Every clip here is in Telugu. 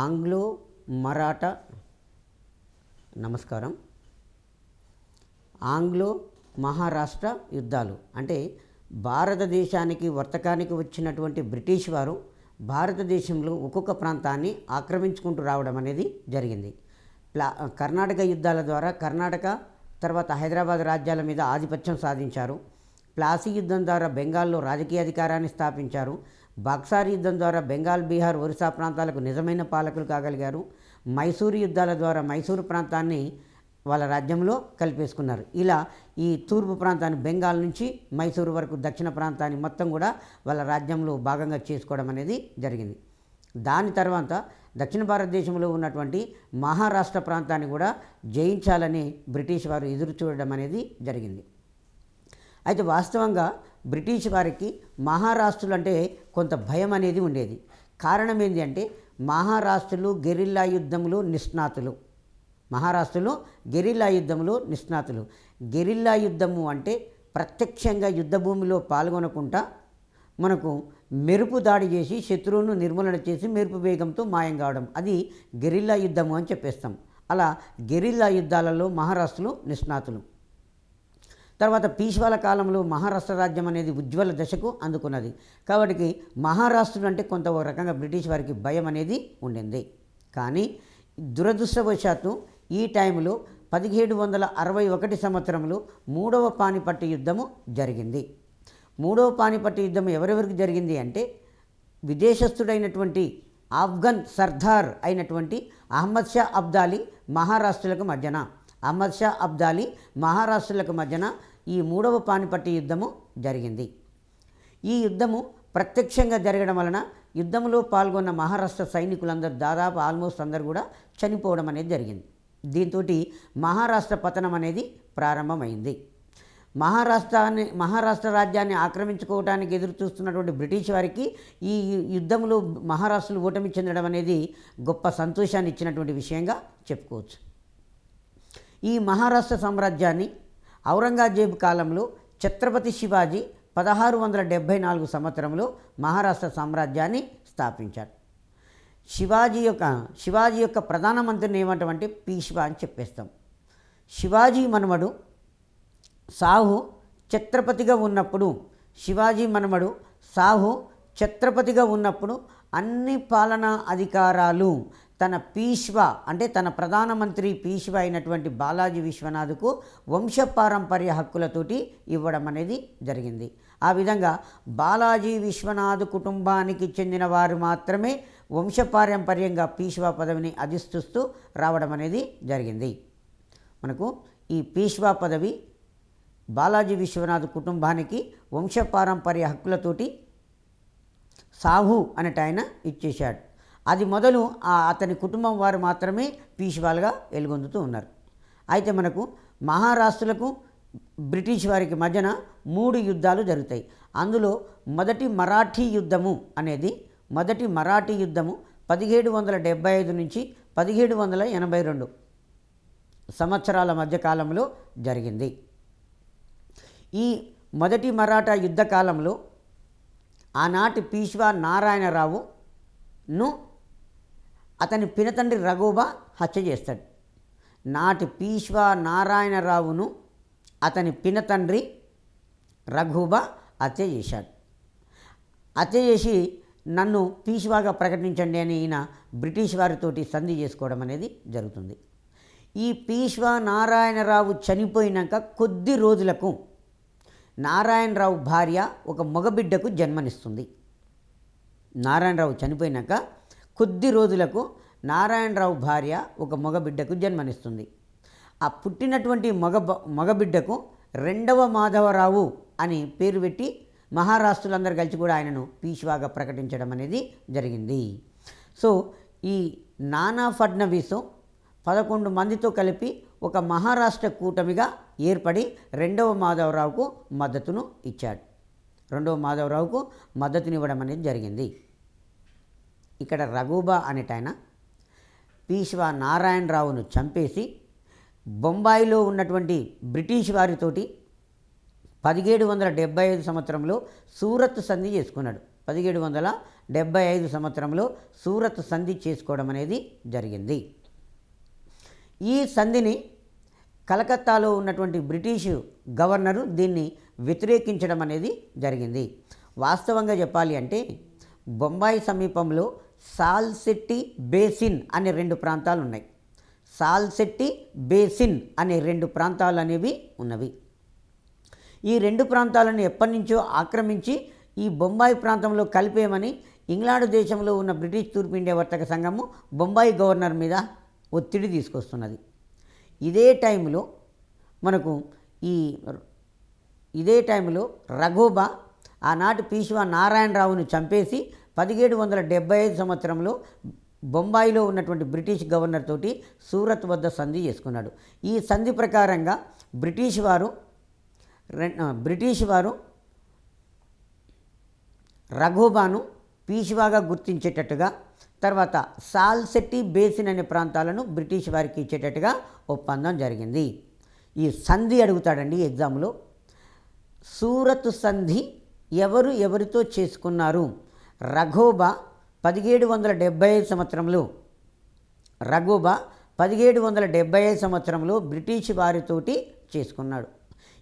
ఆంగ్లో మరాఠా నమస్కారం. ఆంగ్లో మహారాష్ట్ర యుద్ధాలు అంటే భారతదేశానికి వర్తకానికి వచ్చినటువంటి బ్రిటిష్ వారు భారతదేశంలో ఒక్కొక్క ప్రాంతాన్ని ఆక్రమించుకుంటూ రావడం అనేది జరిగింది. కర్ణాటక యుద్ధాల ద్వారా కర్ణాటక తర్వాత హైదరాబాద్ రాజ్యాల మీద ఆధిపత్యం సాధించారు. ప్లాసీ యుద్ధం ద్వారా బెంగాల్లో రాజకీయ అధికారాన్ని స్థాపించారు. బక్సార్ యుద్ధం ద్వారా బెంగాల్, బీహార్, ఒరిస్సా ప్రాంతాలకు నిజమైన పాలకులు కాగలిగారు. మైసూరు యుద్ధాల ద్వారా మైసూరు ప్రాంతాన్ని వాళ్ళ రాజ్యంలో కలిపేసుకున్నారు. ఇలా ఈ తూర్పు ప్రాంతాన్ని బెంగాల్ నుంచి మైసూరు వరకు దక్షిణ ప్రాంతాన్ని మొత్తం కూడా వాళ్ళ రాజ్యంలో భాగంగా చేసుకోవడం అనేది జరిగింది. దాని తర్వాత దక్షిణ భారతదేశంలో ఉన్నటువంటి మహారాష్ట్ర ప్రాంతాన్ని కూడా జయించాలని బ్రిటిష్ వారు ఎదురు చూడడం అనేది జరిగింది. అయితే వాస్తవంగా బ్రిటిష్ వారికి మహారాష్ట్రులు అంటే కొంత భయం అనేది ఉండేది. కారణం ఏంటి అంటే మహారాష్ట్రులు గెరిల్లా యుద్ధంలో నిష్ణాతులు. మహారాష్ట్రలో గెరిల్లా యుద్ధంలో నిష్ణాతులు. గెరిల్లా యుద్ధము అంటే ప్రత్యక్షంగా యుద్ధ భూమిలో పాల్గొనకుండా మనకు మెరుపు దాడి చేసి శత్రువును నిర్మూలన చేసి మెరుపు వేగంతో మాయం కావడం, అది గెరిల్లా యుద్ధము అని చెప్పేస్తాం. అలా గెరిల్లా యుద్ధాలలో మహారాష్ట్రలో నిష్ణాతులు. తర్వాత పీష్వాల కాలంలో మహారాష్ట్ర రాజ్యం అనేది ఉజ్వల దశకు అందుకున్నది. కాబట్టి మహారాష్ట్రులు అంటే కొంత ఒక రకంగా బ్రిటిష్ వారికి భయం అనేది ఉండింది. కానీ దురదృష్టవశాత్తు ఈ టైంలో 1761 సంవత్సరంలో మూడవ పానిపట్టు యుద్ధము జరిగింది. మూడవ పానిపట్టు యుద్ధం ఎవరెవరికి జరిగింది అంటే విదేశస్థుడైనటువంటి ఆఫ్ఘన్ సర్దార్ అయినటువంటి అహ్మద్ షా అబ్దాలీ మహారాష్ట్రులకు మధ్యన మహారాష్ట్రులకు మధ్యన ఈ మూడవ పానిపట్టు యుద్ధము జరిగింది. ఈ యుద్ధము ప్రత్యక్షంగా జరగడం వలన యుద్ధంలో పాల్గొన్న మహారాష్ట్ర సైనికులందరూ దాదాపు ఆల్మోస్ట్ అందరూ కూడా చనిపోవడం అనేది జరిగింది. దీంతో మహారాష్ట్ర పతనం అనేది ప్రారంభమైంది. మహారాష్ట్ర రాజ్యాన్ని ఆక్రమించుకోవడానికి ఎదురు చూస్తున్నటువంటి బ్రిటిష్ వారికి ఈ యుద్ధంలో మహారాష్ట్రలు ఓటమి చెందడం అనేది గొప్ప సంతోషాన్ని ఇచ్చినటువంటి విషయంగా చెప్పుకోవచ్చు. ఈ మహారాష్ట్ర సామ్రాజ్యాన్ని ఔరంగజేబు కాలంలో ఛత్రపతి శివాజీ 1674 సంవత్సరంలో మహారాష్ట్ర సామ్రాజ్యాన్ని స్థాపించాడు. శివాజీ యొక్క ప్రధానమంత్రిని ఏమంటామంటే పీష్వా అని చెప్పేస్తాం. శివాజీ మనవడు సాహు ఛత్రపతిగా ఉన్నప్పుడు అన్ని పాలనా అధికారాలు తన పీష్వా అంటే తన ప్రధానమంత్రి పీష్వా అయినటువంటి బాలాజీ విశ్వనాథ్కు వంశపారంపర్య హక్కులతోటి ఇవ్వడం అనేది జరిగింది. ఆ విధంగా బాలాజీ విశ్వనాథ్ కుటుంబానికి చెందిన వారు మాత్రమే వంశపారంపర్యంగా పీష్వా పదవిని అధిష్టిస్తూ రావడం అనేది జరిగింది. మనకు ఈ పీష్వా పదవి బాలాజీ విశ్వనాథ్ కుటుంబానికి వంశపారంపర్య హక్కులతోటి సాహు అనేట ఆయన ఇచ్చేశాడు. అది మొదలు అతని కుటుంబం వారు మాత్రమే పీష్వాలుగా వెలుగొందుతూ ఉన్నారు. అయితే మనకు మహారాష్ట్రులకు బ్రిటిష్ వారికి మధ్యన 3 యుద్ధాలు జరుగుతాయి. అందులో మొదటి మరాఠీ యుద్ధము 1775 నుంచి 1782 సంవత్సరాల మధ్యకాలంలో జరిగింది. ఈ మొదటి మరాఠా యుద్ధ కాలంలో ఆనాటి పీష్వా నారాయణరావును అతని పినతండ్రి రఘోబా హత్య చేస్తాడు. నాటి పీష్వా నారాయణరావును అతని పినతండ్రి రఘోబా హత్య చేశాడు. హత్య చేసి నన్ను పీష్వాగా ప్రకటించండి అని ఈయన బ్రిటిష్ వారితోటి సంధి చేసుకోవడం అనేది జరుగుతుంది. ఈ పీష్వా నారాయణరావు చనిపోయినాక కొద్ది రోజులకు నారాయణరావు భార్య ఒక మగబిడ్డకు జన్మనిస్తుంది. నారాయణరావు చనిపోయినాక కొద్ది రోజులకు నారాయణరావు భార్య ఒక మగబిడ్డకు జన్మనిస్తుంది. ఆ పుట్టినటువంటి మగబిడ్డకు రెండవ మాధవరావు అని పేరు పెట్టి మహారాష్ట్రులందరూ కలిసి కూడా ఆయనను పీష్వాగా ప్రకటించడం అనేది జరిగింది. సో ఈ నానా ఫడ్నవీసు 11 మందితో కలిపి ఒక మహారాష్ట్ర కూటమిగా ఏర్పడి రెండవ మాధవరావుకు మద్దతునివ్వడం అనేది జరిగింది. ఇక్కడ రఘోబా అనేటాయన పీష్వా నారాయణరావును చంపేసి బొంబాయిలో ఉన్నటువంటి బ్రిటిష్ వారితోటి 1775 సంవత్సరంలో సూరత్ సంధి చేసుకున్నాడు. 1775 1775 సంవత్సరంలో సూరత్ సంధి చేసుకోవడం అనేది జరిగింది. ఈ సంధిని కలకత్తాలో ఉన్నటువంటి బ్రిటిష్ గవర్నరు దీన్ని వ్యతిరేకించడం అనేది జరిగింది. వాస్తవంగా చెప్పాలి అంటే బొంబాయి సమీపంలో సాల్సెట్టి బేసిన్ అనే 2 ప్రాంతాలు ఉన్నాయి. సాల్సెట్టి బేసిన్ అనే 2 ప్రాంతాలు అనేవి ఉన్నవి. ఈ 2 ప్రాంతాలను ఎప్పటి నుంచో ఆక్రమించి ఈ బొంబాయి ప్రాంతంలో కలిపేమని ఇంగ్లాండ్ దేశంలో ఉన్న బ్రిటిష్ తూర్పు ఇండియా వర్తక సంఘము బొంబాయి గవర్నర్ మీద ఒత్తిడి తీసుకొస్తున్నది. ఇదే టైంలో రఘోబా ఆనాటి పీష్వా నారాయణరావును చంపేసి 1775 సంవత్సరంలో బొంబాయిలో ఉన్నటువంటి బ్రిటిష్ గవర్నర్ తోటి సూరత్ వద్ద సంధి చేసుకున్నాడు. ఈ సంధి ప్రకారంగా బ్రిటిష్ వారు రఘోబాను పీష్వాగా గుర్తించేటట్టుగా, తర్వాత సాల్సెట్టి బేసిన్ అనే ప్రాంతాలను బ్రిటిష్ వారికి ఇచ్చేటట్టుగా ఒప్పందం జరిగింది. ఈ సంధి అడుగుతాడండి ఎగ్జామ్లో. సూరత్ సంధి ఎవరితో చేసుకున్నారు? రఘోబా 1775 సంవత్సరంలో బ్రిటిష్ వారితోటి చేసుకున్నాడు.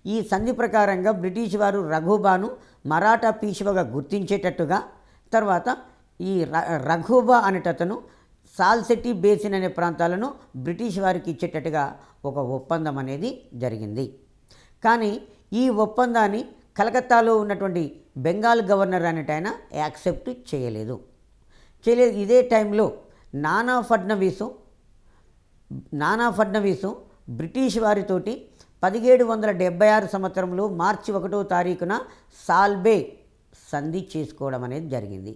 ఈ సంధి ప్రకారంగా బ్రిటిష్ వారు రఘోబాను మరాఠా పీష్వాగా గుర్తించేటట్టుగా, తర్వాత ఈ రఘోబా అనేటతను సాల్సెట్టి బేసిన్ అనే ప్రాంతాలను బ్రిటిష్ వారికి ఇచ్చేటట్టుగా ఒక ఒప్పందం అనేది జరిగింది. కానీ ఈ ఒప్పందాన్ని కలకత్తాలో ఉన్నటువంటి బెంగాల్ గవర్నర్ అనేట ఆయన యాక్సెప్ట్ చేయలేదు. ఇదే టైంలో నానా ఫడ్నవీసు బ్రిటిష్ వారితోటి 1776 సంవత్సరంలో మార్చి 1వ తారీఖున సాల్బే సంధి చేసుకోవడం అనేది జరిగింది.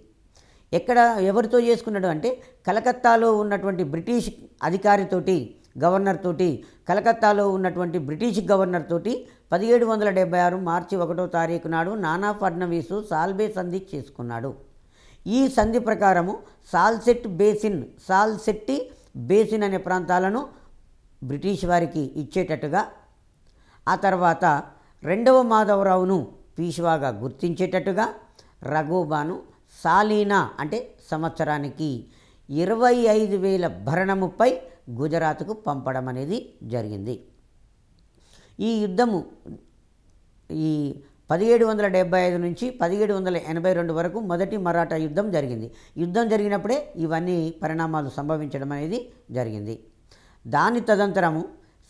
ఎవరితో చేసుకున్నాడు అంటే కలకత్తాలో ఉన్నటువంటి బ్రిటిష్ అధికారితోటి, గవర్నర్ తోటి, కలకత్తాలో ఉన్నటువంటి బ్రిటిష్ గవర్నర్ తోటి 1776 మార్చి 1వ తారీఖు నాడు నానా ఫడ్నవీసు సాల్బే సంధి చేసుకున్నాడు. ఈ సంధి ప్రకారము సాల్సెట్టి బేసిన్ అనే ప్రాంతాలను బ్రిటిష్ వారికి ఇచ్చేటట్టుగా, ఆ తర్వాత 2వ మాధవరావును పీష్వాగా గుర్తించేటట్టుగా, రఘోబాను సాలీనా అంటే సంవత్సరానికి 25,000 భరణముపై గుజరాత్కు పంపడం అనేది జరిగింది. ఈ యుద్ధము 1775 నుంచి 1782 వరకు మొదటి మరాఠా యుద్ధం జరిగింది. యుద్ధం జరిగినప్పుడే ఇవన్నీ పరిణామాలు సంభవించడం అనేది జరిగింది. దాని తదంతరము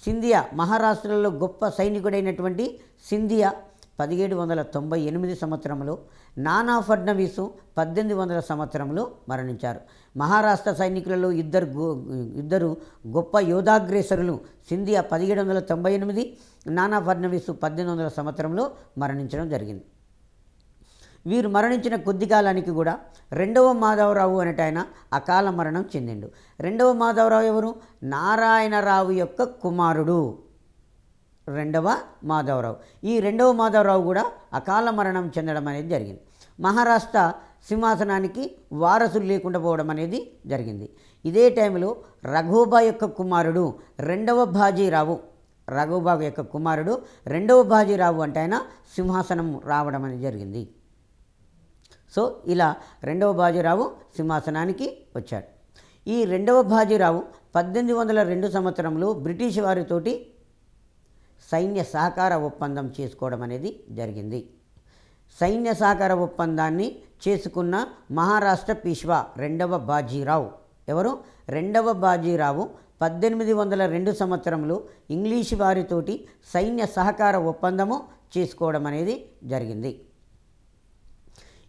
సింధియా, మహారాష్ట్రలో గొప్ప సైనికుడైనటువంటి సింధియా 1798 సంవత్సరంలో, నానా ఫడ్నవీసు 1800 సంవత్సరంలో మరణించారు. మహారాష్ట్ర సైనికులలో ఇద్దరు గొప్ప యోధాగ్రేసరులు సింధియా 1798, నానా ఫడ్నవీసు 1800 సంవత్సరంలో మరణించడం జరిగింది. వీరు మరణించిన కొద్ది కాలానికి కూడా 2వ మాధవరావు అనేట ఆయన అకాల మరణం చెందిండు. 2వ మాధవరావు ఎవరు? నారాయణరావు యొక్క కుమారుడు 2వ మాధవరావు. ఈ 2వ మాధవరావు కూడా అకాల మరణం చెందడం అనేది జరిగింది. మహారాష్ట్ర సింహాసనానికి వారసులు లేకుండా పోవడం అనేది జరిగింది. ఇదే టైంలో రఘోబా యొక్క కుమారుడు 2వ బాజీరావు, అంటే ఆయన సింహాసనం రావడం అనేది జరిగింది. సో ఇలా 2వ బాజీరావు సింహాసనానికి వచ్చాడు. ఈ 2వ బాజీరావు 1802 సంవత్సరంలో బ్రిటిష్ వారితోటి సైన్య సహకార ఒప్పందం చేసుకోవడం అనేది జరిగింది. సైన్య సహకార ఒప్పందాన్ని చేసుకున్న మహారాష్ట్ర పీష్వా 2వ బాజీరావు ఎవరు? 2వ బాజీరావు 1802 సంవత్సరంలో ఇంగ్లీష్ వారితోటి సైన్య సహకార ఒప్పందము చేసుకోవడం అనేది జరిగింది.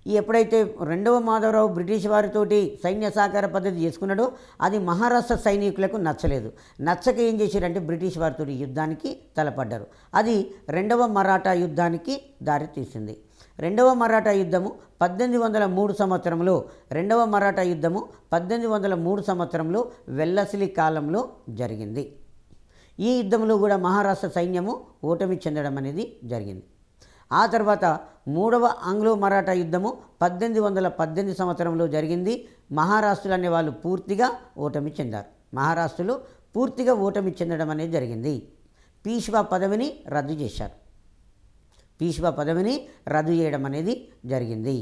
ఎప్పుడైతే 2వ మాధవరావు బ్రిటిష్ వారితోటి సైన్య సహకార పద్ధతి చేసుకున్నాడో అది మహారాష్ట్ర సైనికులకు నచ్చలేదు. నచ్చక ఏం చేశారంటే బ్రిటిష్ వారితో యుద్ధానికి తలపడ్డారు. అది 2వ మరాఠా యుద్ధానికి దారితీసింది. 2వ మరాఠా యుద్ధము 1803 సంవత్సరంలో వెల్లసిలి కాలంలో జరిగింది. ఈ యుద్ధంలో కూడా మహారాష్ట్ర సైన్యము ఓటమి చెందడం అనేది జరిగింది. ఆ తర్వాత 3వ ఆంగ్లో మరాఠా యుద్ధము 1818 సంవత్సరంలో జరిగింది. మహారాష్ట్రులు అనే వాళ్ళు పూర్తిగా ఓటమి చెందడం అనేది జరిగింది. పీష్వా పదవిని రద్దు చేశారు. పీష్వా పదవిని రద్దు చేయడం అనేది జరిగింది.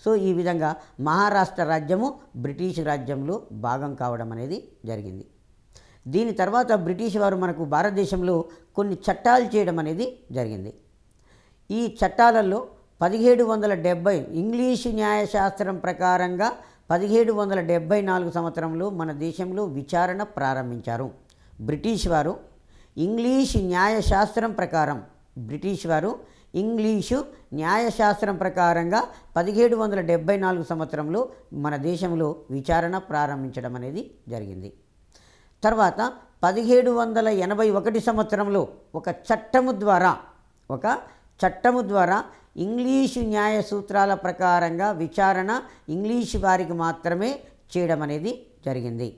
సో ఈ విధంగా మహారాష్ట్ర రాజ్యము బ్రిటిష్ రాజ్యంలో భాగం కావడం అనేది జరిగింది. దీని తర్వాత బ్రిటిష్ వారు మనకు భారతదేశంలో కొన్ని చట్టాలు చేయడం అనేది జరిగింది. ఈ చట్టాలలో 1770 ఇంగ్లీషు న్యాయశాస్త్రం ప్రకారంగా 1774 సంవత్సరంలో మన దేశంలో విచారణ ప్రారంభించారు. బ్రిటిష్ వారు ఇంగ్లీషు న్యాయశాస్త్రం ప్రకారంగా 1774 సంవత్సరంలో మన దేశంలో విచారణ ప్రారంభించడం అనేది జరిగింది. తర్వాత 1781 సంవత్సరంలో ఒక చట్టము ద్వారా ఇంగ్లీషు న్యాయ సూత్రాల ప్రకారంగా విచారణ ఇంగ్లీషు వారికి మాత్రమే చేయడం అనేది జరిగింది.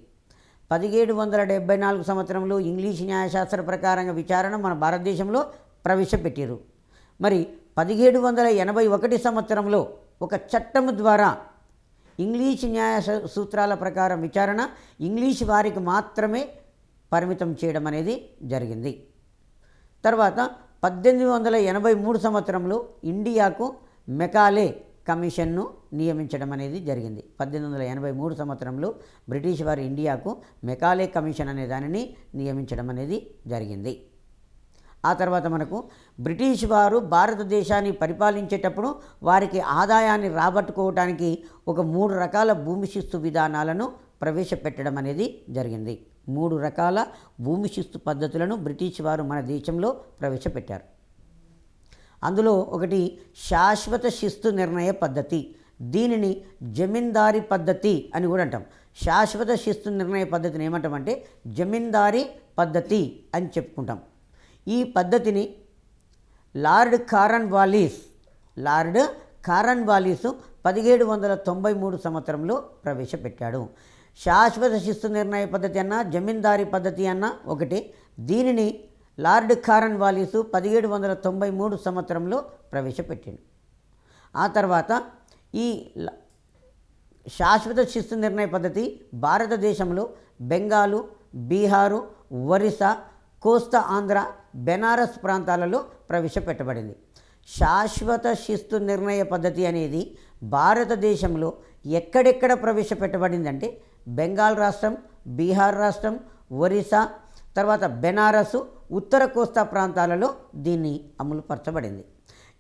1774 సంవత్సరంలో ఇంగ్లీషు న్యాయశాస్త్ర ప్రకారంగా విచారణ మన భారతదేశంలో ప్రవేశపెట్టారు. మరి 1781 సంవత్సరంలో ఒక చట్టము ద్వారా ఇంగ్లీషు న్యాయ సూత్రాల ప్రకారం విచారణ ఇంగ్లీషు వారికి మాత్రమే పరిమితం చేయడం అనేది జరిగింది. తర్వాత 1883 సంవత్సరంలో ఇండియాకు మెకాలే కమిషన్ను నియమించడం అనేది జరిగింది. 1883 సంవత్సరంలో బ్రిటిష్ వారు ఇండియాకు మెకాలే కమిషన్ అనే దానిని నియమించడం అనేది జరిగింది. ఆ తర్వాత మనకు బ్రిటిష్ వారు భారతదేశాన్ని పరిపాలించేటప్పుడు వారికి ఆదాయాన్ని రాబట్టుకోవడానికి ఒక 3 రకాల భూమి శిస్తు విధానాలను ప్రవేశపెట్టడం అనేది జరిగింది. 3 రకాల భూమి శిస్తు పద్ధతులను బ్రిటిష్ వారు మన దేశంలో ప్రవేశపెట్టారు. అందులో ఒకటి శాశ్వత శిస్తు నిర్ణయ పద్ధతి. దీనిని జమీందారీ పద్ధతి అని కూడా అంటాం. శాశ్వత శిస్తు నిర్ణయ పద్ధతిని ఏమంటామంటే జమీందారీ పద్ధతి అని చెప్పుకుంటాం. ఈ పద్ధతిని లార్డ్ కార్న్వాలిస్ 1793 సంవత్సరంలో ప్రవేశపెట్టాడు. శాశ్వత శిస్తు నిర్ణయ పద్ధతి అన్న జమీందారీ పద్ధతి అన్న ఒకటి. దీనిని లార్డ్ కార్న్వాలిస్ 1793 సంవత్సరంలో ప్రవేశపెట్టాడు. ఆ తర్వాత ఈ శాశ్వత శిస్తు నిర్ణయ పద్ధతి భారతదేశంలో బెంగాలు, బీహారు, ఒరిస్సా, కోస్తా ఆంధ్ర, బెనారస్ ప్రాంతాలలో ప్రవేశపెట్టబడింది. శాశ్వత శిస్తు నిర్ణయ పద్ధతి అనేది భారతదేశంలో ఎక్కడెక్కడ ప్రవేశపెట్టబడిందంటే బెంగాల్ రాష్ట్రం, బీహార్ రాష్ట్రం, ఒరిస్సా, తర్వాత బెనారసు, ఉత్తర కోస్తా ప్రాంతాలలో దీన్ని అమలుపరచబడింది.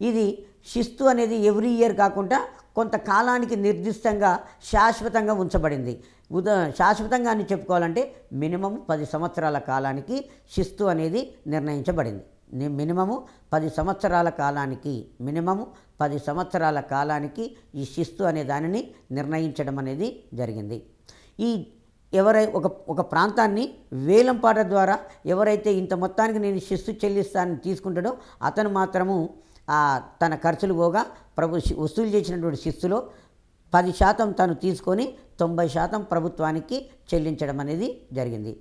ఇది శిస్తు అనేది ఎవ్రీ ఇయర్ కాకుండా కొంతకాలానికి నిర్దిష్టంగా శాశ్వతంగా ఉంచబడింది. శాశ్వతంగా అని చెప్పుకోవాలంటే మినిమం 10 సంవత్సరాల కాలానికి శిస్తు అనేది నిర్ణయించబడింది. మినిమము 10 సంవత్సరాల కాలానికి ఈ శిస్తు అనే దానిని నిర్ణయించడం అనేది జరిగింది. ఈ ఒక ప్రాంతాన్ని వేలంపాట ద్వారా ఎవరైతే ఇంత మొత్తానికి నేను శిస్తు చెల్లిస్తానని తీసుకుంటాడో అతను మాత్రము తన ఖర్చులు పోగా వసూలు చేసినటువంటి శిస్తులో 10% తను తీసుకొని 90% ప్రభుత్వానికి చెల్లించడం అనేది జరిగింది.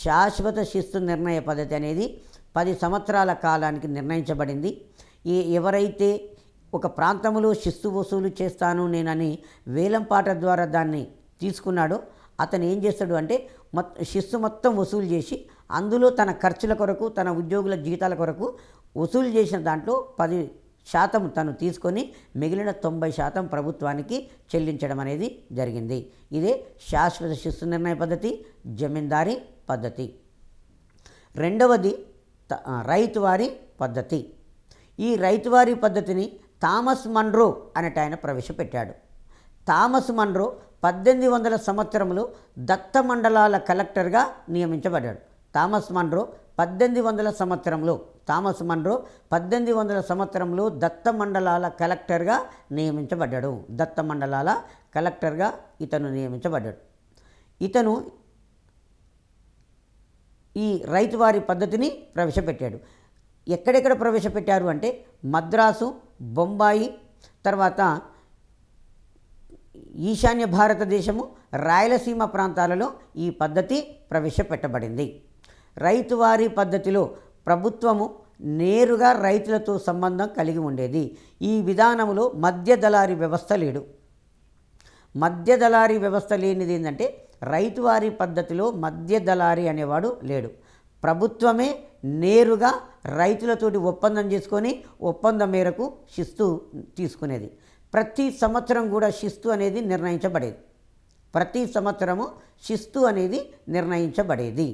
శాశ్వత శిస్తు నిర్ణయ పద్ధతి అనేది 10 సంవత్సరాల కాలానికి నిర్ణయించబడింది. ఎవరైతే ఒక ప్రాంతంలో శిస్తు వసూలు చేస్తాను నేనని వేలంపాట ద్వారా దాన్ని తీసుకున్నాడో అతను ఏం చేస్తాడు అంటే శిస్తు మొత్తం వసూలు చేసి అందులో తన ఖర్చుల కొరకు, తన ఉద్యోగుల జీతాల కొరకు వసూలు చేసిన దాంట్లో 10% తను తీసుకొని మిగిలిన 90% ప్రభుత్వానికి చెల్లించడం అనేది జరిగింది. ఇదే శాశ్వత శిస్తు నిర్ణయ పద్ధతి, జమీందారీ పద్ధతి. రెండవది రైతువారీ పద్ధతి. ఈ రైతువారీ పద్ధతిని థామస్ మన్రో అనేట ఆయన ప్రవేశపెట్టాడు. థామస్ మన్రో 1800 సంవత్సరంలో దత్త మండలాల కలెక్టర్గా నియమించబడ్డాడు. థామస్ మన్రో 1800 సంవత్సరంలో దత్త మండలాల కలెక్టర్గా నియమించబడ్డాడు. ఇతను నియమించబడ్డాడు. ఇతను ఈ రైతువారీ పద్ధతిని ప్రవేశపెట్టాడు. ఎక్కడెక్కడ ప్రవేశపెట్టారు అంటే మద్రాసు, బొంబాయి, తర్వాత ఈశాన్య భారతదేశము, రాయలసీమ ప్రాంతాలలో ఈ పద్ధతి ప్రవేశపెట్టబడింది. రైతువారీ పద్ధతిలో ప్రభుత్వము నేరుగా రైతులతో సంబంధం కలిగి ఉండేది. ఈ విధానంలో మధ్య దళారీ వ్యవస్థ లేనిది ఏంటంటే రైతువారీ పద్ధతిలో మధ్య దళారీ అనేవాడు లేడు. ప్రభుత్వమే నేరుగా రైతులతోటి ఒప్పందం చేసుకొని ఒప్పందం మేరకు శిస్తు తీసుకునేది. ప్రతి సంవత్సరం కూడా శిస్తు అనేది నిర్ణయించబడేది. ప్రతి సంవత్సరము శిస్తు అనేది నిర్ణయించబడేది.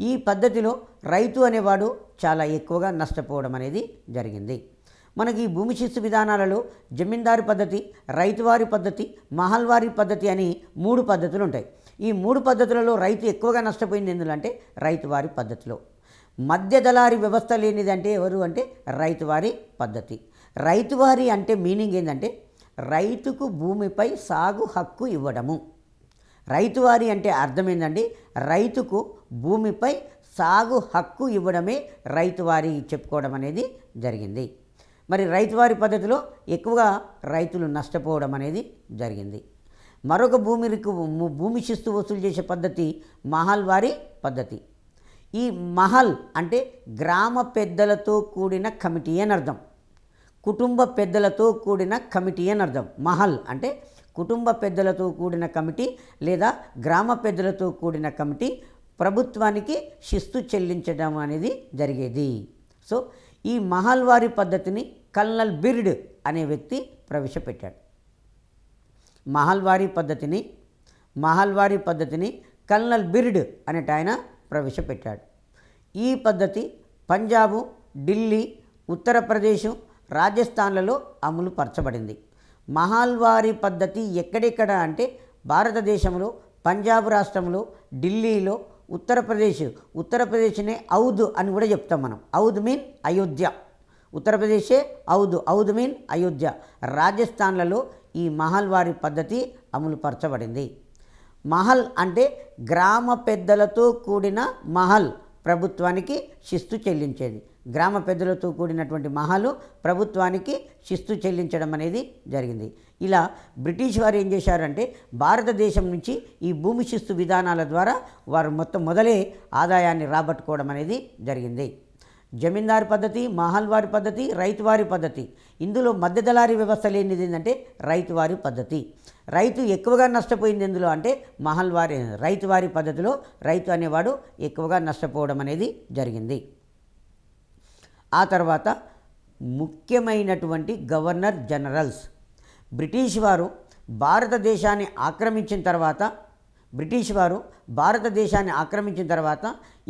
ఈ పద్ధతిలో రైతు అనేవాడు చాలా ఎక్కువగా నష్టపోవడం అనేది జరిగింది. మనకి ఈ భూమి శిస్తు విధానాలలో జమీందారు పద్ధతి, రైతువారి పద్ధతి, మహల్వారీ పద్ధతి అని 3 పద్ధతులు ఉంటాయి. ఈ 3 పద్ధతులలో రైతు ఎక్కువగా నష్టపోయింది ఎందుకంటే రైతువారి పద్ధతిలో. మధ్య దళారీ వ్యవస్థ లేనిది అంటే ఎవరు అంటే రైతువారి పద్ధతి. రైతువారి అంటే మీనింగ్ ఏంటంటే రైతుకు భూమిపై సాగు హక్కు ఇవ్వడము. రైతువారి అంటే అర్థం ఏంటండి, రైతుకు భూమిపై సాగు హక్కు ఇవ్వడమే రైతువారి చెప్పుకోవడం అనేది జరిగింది. మరి రైతువారి పద్ధతిలో ఎక్కువగా రైతులు నష్టపోవడం అనేది జరిగింది. మరొక భూమి శిస్తు వసూలు చేసే పద్ధతి మహల్వారీ పద్ధతి. ఈ మహల్ అంటే గ్రామ పెద్దలతో కూడిన కమిటీ అని అర్థం. కుటుంబ పెద్దలతో కూడిన కమిటీ అని అర్థం. మహల్ అంటే కుటుంబ పెద్దలతో కూడిన కమిటీ లేదా గ్రామ పెద్దలతో కూడిన కమిటీ ప్రభుత్వానికి శిస్తు చెల్లించడం అనేది జరిగేది. సో ఈ మహల్వారీ పద్ధతిని కల్నల్ బిర్డ్ అనే వ్యక్తి ప్రవేశపెట్టాడు. మహల్వారీ పద్ధతిని కల్నల్ బిర్డ్ అనేట ఆయన ప్రవేశపెట్టాడు. ఈ పద్ధతి పంజాబు, ఢిల్లీ, ఉత్తరప్రదేశ్, రాజస్థాన్లలో అమలు పరచబడింది. మహల్వారీ పద్ధతి ఎక్కడెక్కడ అంటే భారతదేశంలో పంజాబ్ రాష్ట్రంలో, ఢిల్లీలో, ఉత్తరప్రదేశ్నే ఔద్ అని కూడా చెప్తాం మనం. ఔద్ మీన్ అయోధ్య. ఉత్తరప్రదేశే ఔద్ మీన్ అయోధ్య. రాజస్థాన్లలో ఈ మహల్వారీ పద్ధతి అమలు పరచబడింది. మహల్ అంటే గ్రామ పెద్దలతో కూడిన మహల్ ప్రభుత్వానికి శిస్తు చెల్లించేది. గ్రామ పెద్దలతో కూడినటువంటి మహలు ప్రభుత్వానికి శిస్తు చెల్లించడం అనేది జరిగింది. ఇలా బ్రిటిష్ వారు ఏం చేశారంటే భారతదేశం నుంచి ఈ భూమి శిస్తు విధానాల ద్వారా వారు మొదలే ఆదాయాన్ని రాబట్టుకోవడం అనేది జరిగింది. జమీందారు పద్ధతి, మహల్వారీ పద్ధతి, రైతువారీ పద్ధతి. ఇందులో మధ్య దళారీ వ్యవస్థ లేనిది ఏంటంటే రైతువారీ పద్ధతి. రైతు ఎక్కువగా నష్టపోయింది ఎందులో అంటే రైతువారీ పద్ధతిలో రైతు అనేవాడు ఎక్కువగా నష్టపోవడం అనేది జరిగింది. ఆ తర్వాత ముఖ్యమైనటువంటి గవర్నర్ జనరల్స్. బ్రిటిష్ వారు భారతదేశాన్ని ఆక్రమించిన తర్వాత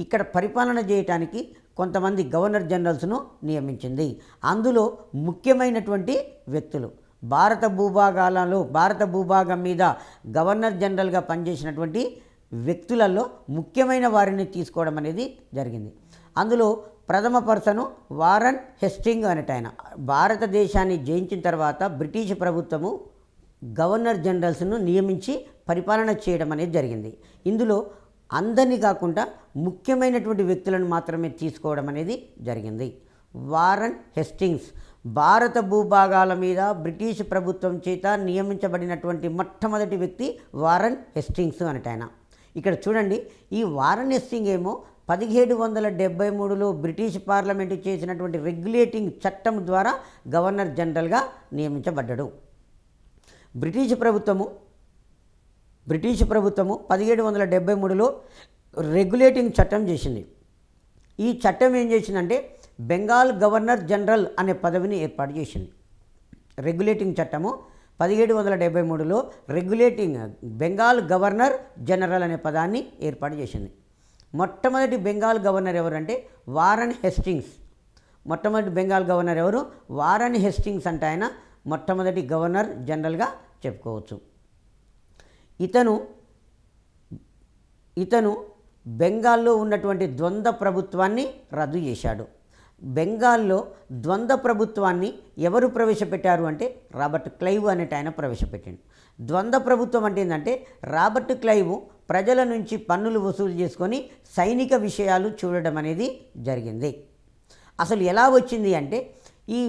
ఇక్కడ పరిపాలన చేయడానికి కొంతమంది గవర్నర్ జనరల్స్ను నియమించింది. అందులో ముఖ్యమైనటువంటి వ్యక్తులు భారత భూభాగం మీద గవర్నర్ జనరల్గా పనిచేసినటువంటి వ్యక్తులలో ముఖ్యమైన వారిని తీసుకోవడం అనేది జరిగింది. అందులో ప్రథమ పర్సను వారన్ హెస్టింగ్ అనేట ఆయన. భారతదేశాన్ని జయించిన తర్వాత బ్రిటిష్ ప్రభుత్వము గవర్నర్ జనరల్స్ను నియమించి పరిపాలన చేయడం అనేది జరిగింది. ఇందులో అందరినీ కాకుండా ముఖ్యమైనటువంటి వ్యక్తులను మాత్రమే తీసుకోవడం అనేది జరిగింది. వారన్ హెస్టింగ్స్ భారత భూభాగాల మీద బ్రిటిష్ ప్రభుత్వం చేత నియమించబడినటువంటి మొట్టమొదటి వ్యక్తి వారన్ హెస్టింగ్స్ అనేట ఆయన. ఇక్కడ చూడండి, ఈ వారన్ హెస్టింగ్ ఏమో 1773లో బ్రిటిష్ పార్లమెంటు చేసినటువంటి రెగ్యులేటింగ్ చట్టం ద్వారా గవర్నర్ జనరల్గా నియమించబడ్డాడు. బ్రిటిష్ ప్రభుత్వము 1773లో రెగ్యులేటింగ్ చట్టం చేసింది. ఈ చట్టం ఏం చేసిందంటే బెంగాల్ గవర్నర్ జనరల్ అనే పదవిని ఏర్పాటు చేసింది. రెగ్యులేటింగ్ చట్టము 1773లో బెంగాల్ గవర్నర్ జనరల్ అనే పదాన్ని ఏర్పాటు చేసింది. మొట్టమొదటి బెంగాల్ గవర్నర్ ఎవరంటే వారన్ హెస్టింగ్స్. వారన్ హెస్టింగ్స్ అంటే ఆయన మొట్టమొదటి గవర్నర్ జనరల్గా చెప్పుకోవచ్చు. ఇతను బెంగాల్లో ఉన్నటువంటి ద్వంద్వ ప్రభుత్వాన్ని రద్దు చేశాడు. బెంగాల్లో ద్వంద్వ ప్రభుత్వాన్ని ఎవరు ప్రవేశపెట్టారు అంటే రాబర్ట్ క్లైవ్ అనేట ఆయన ప్రవేశపెట్టాడు. ద్వంద్వ ప్రభుత్వం అంటే ఏంటంటే రాబర్ట్ క్లైవ్ ప్రజల నుంచి పన్నులు వసూలు చేసుకొని సైనిక విషయాలు చూడడం అనేది జరిగింది. అసలు ఎలా వచ్చింది అంటే ఈ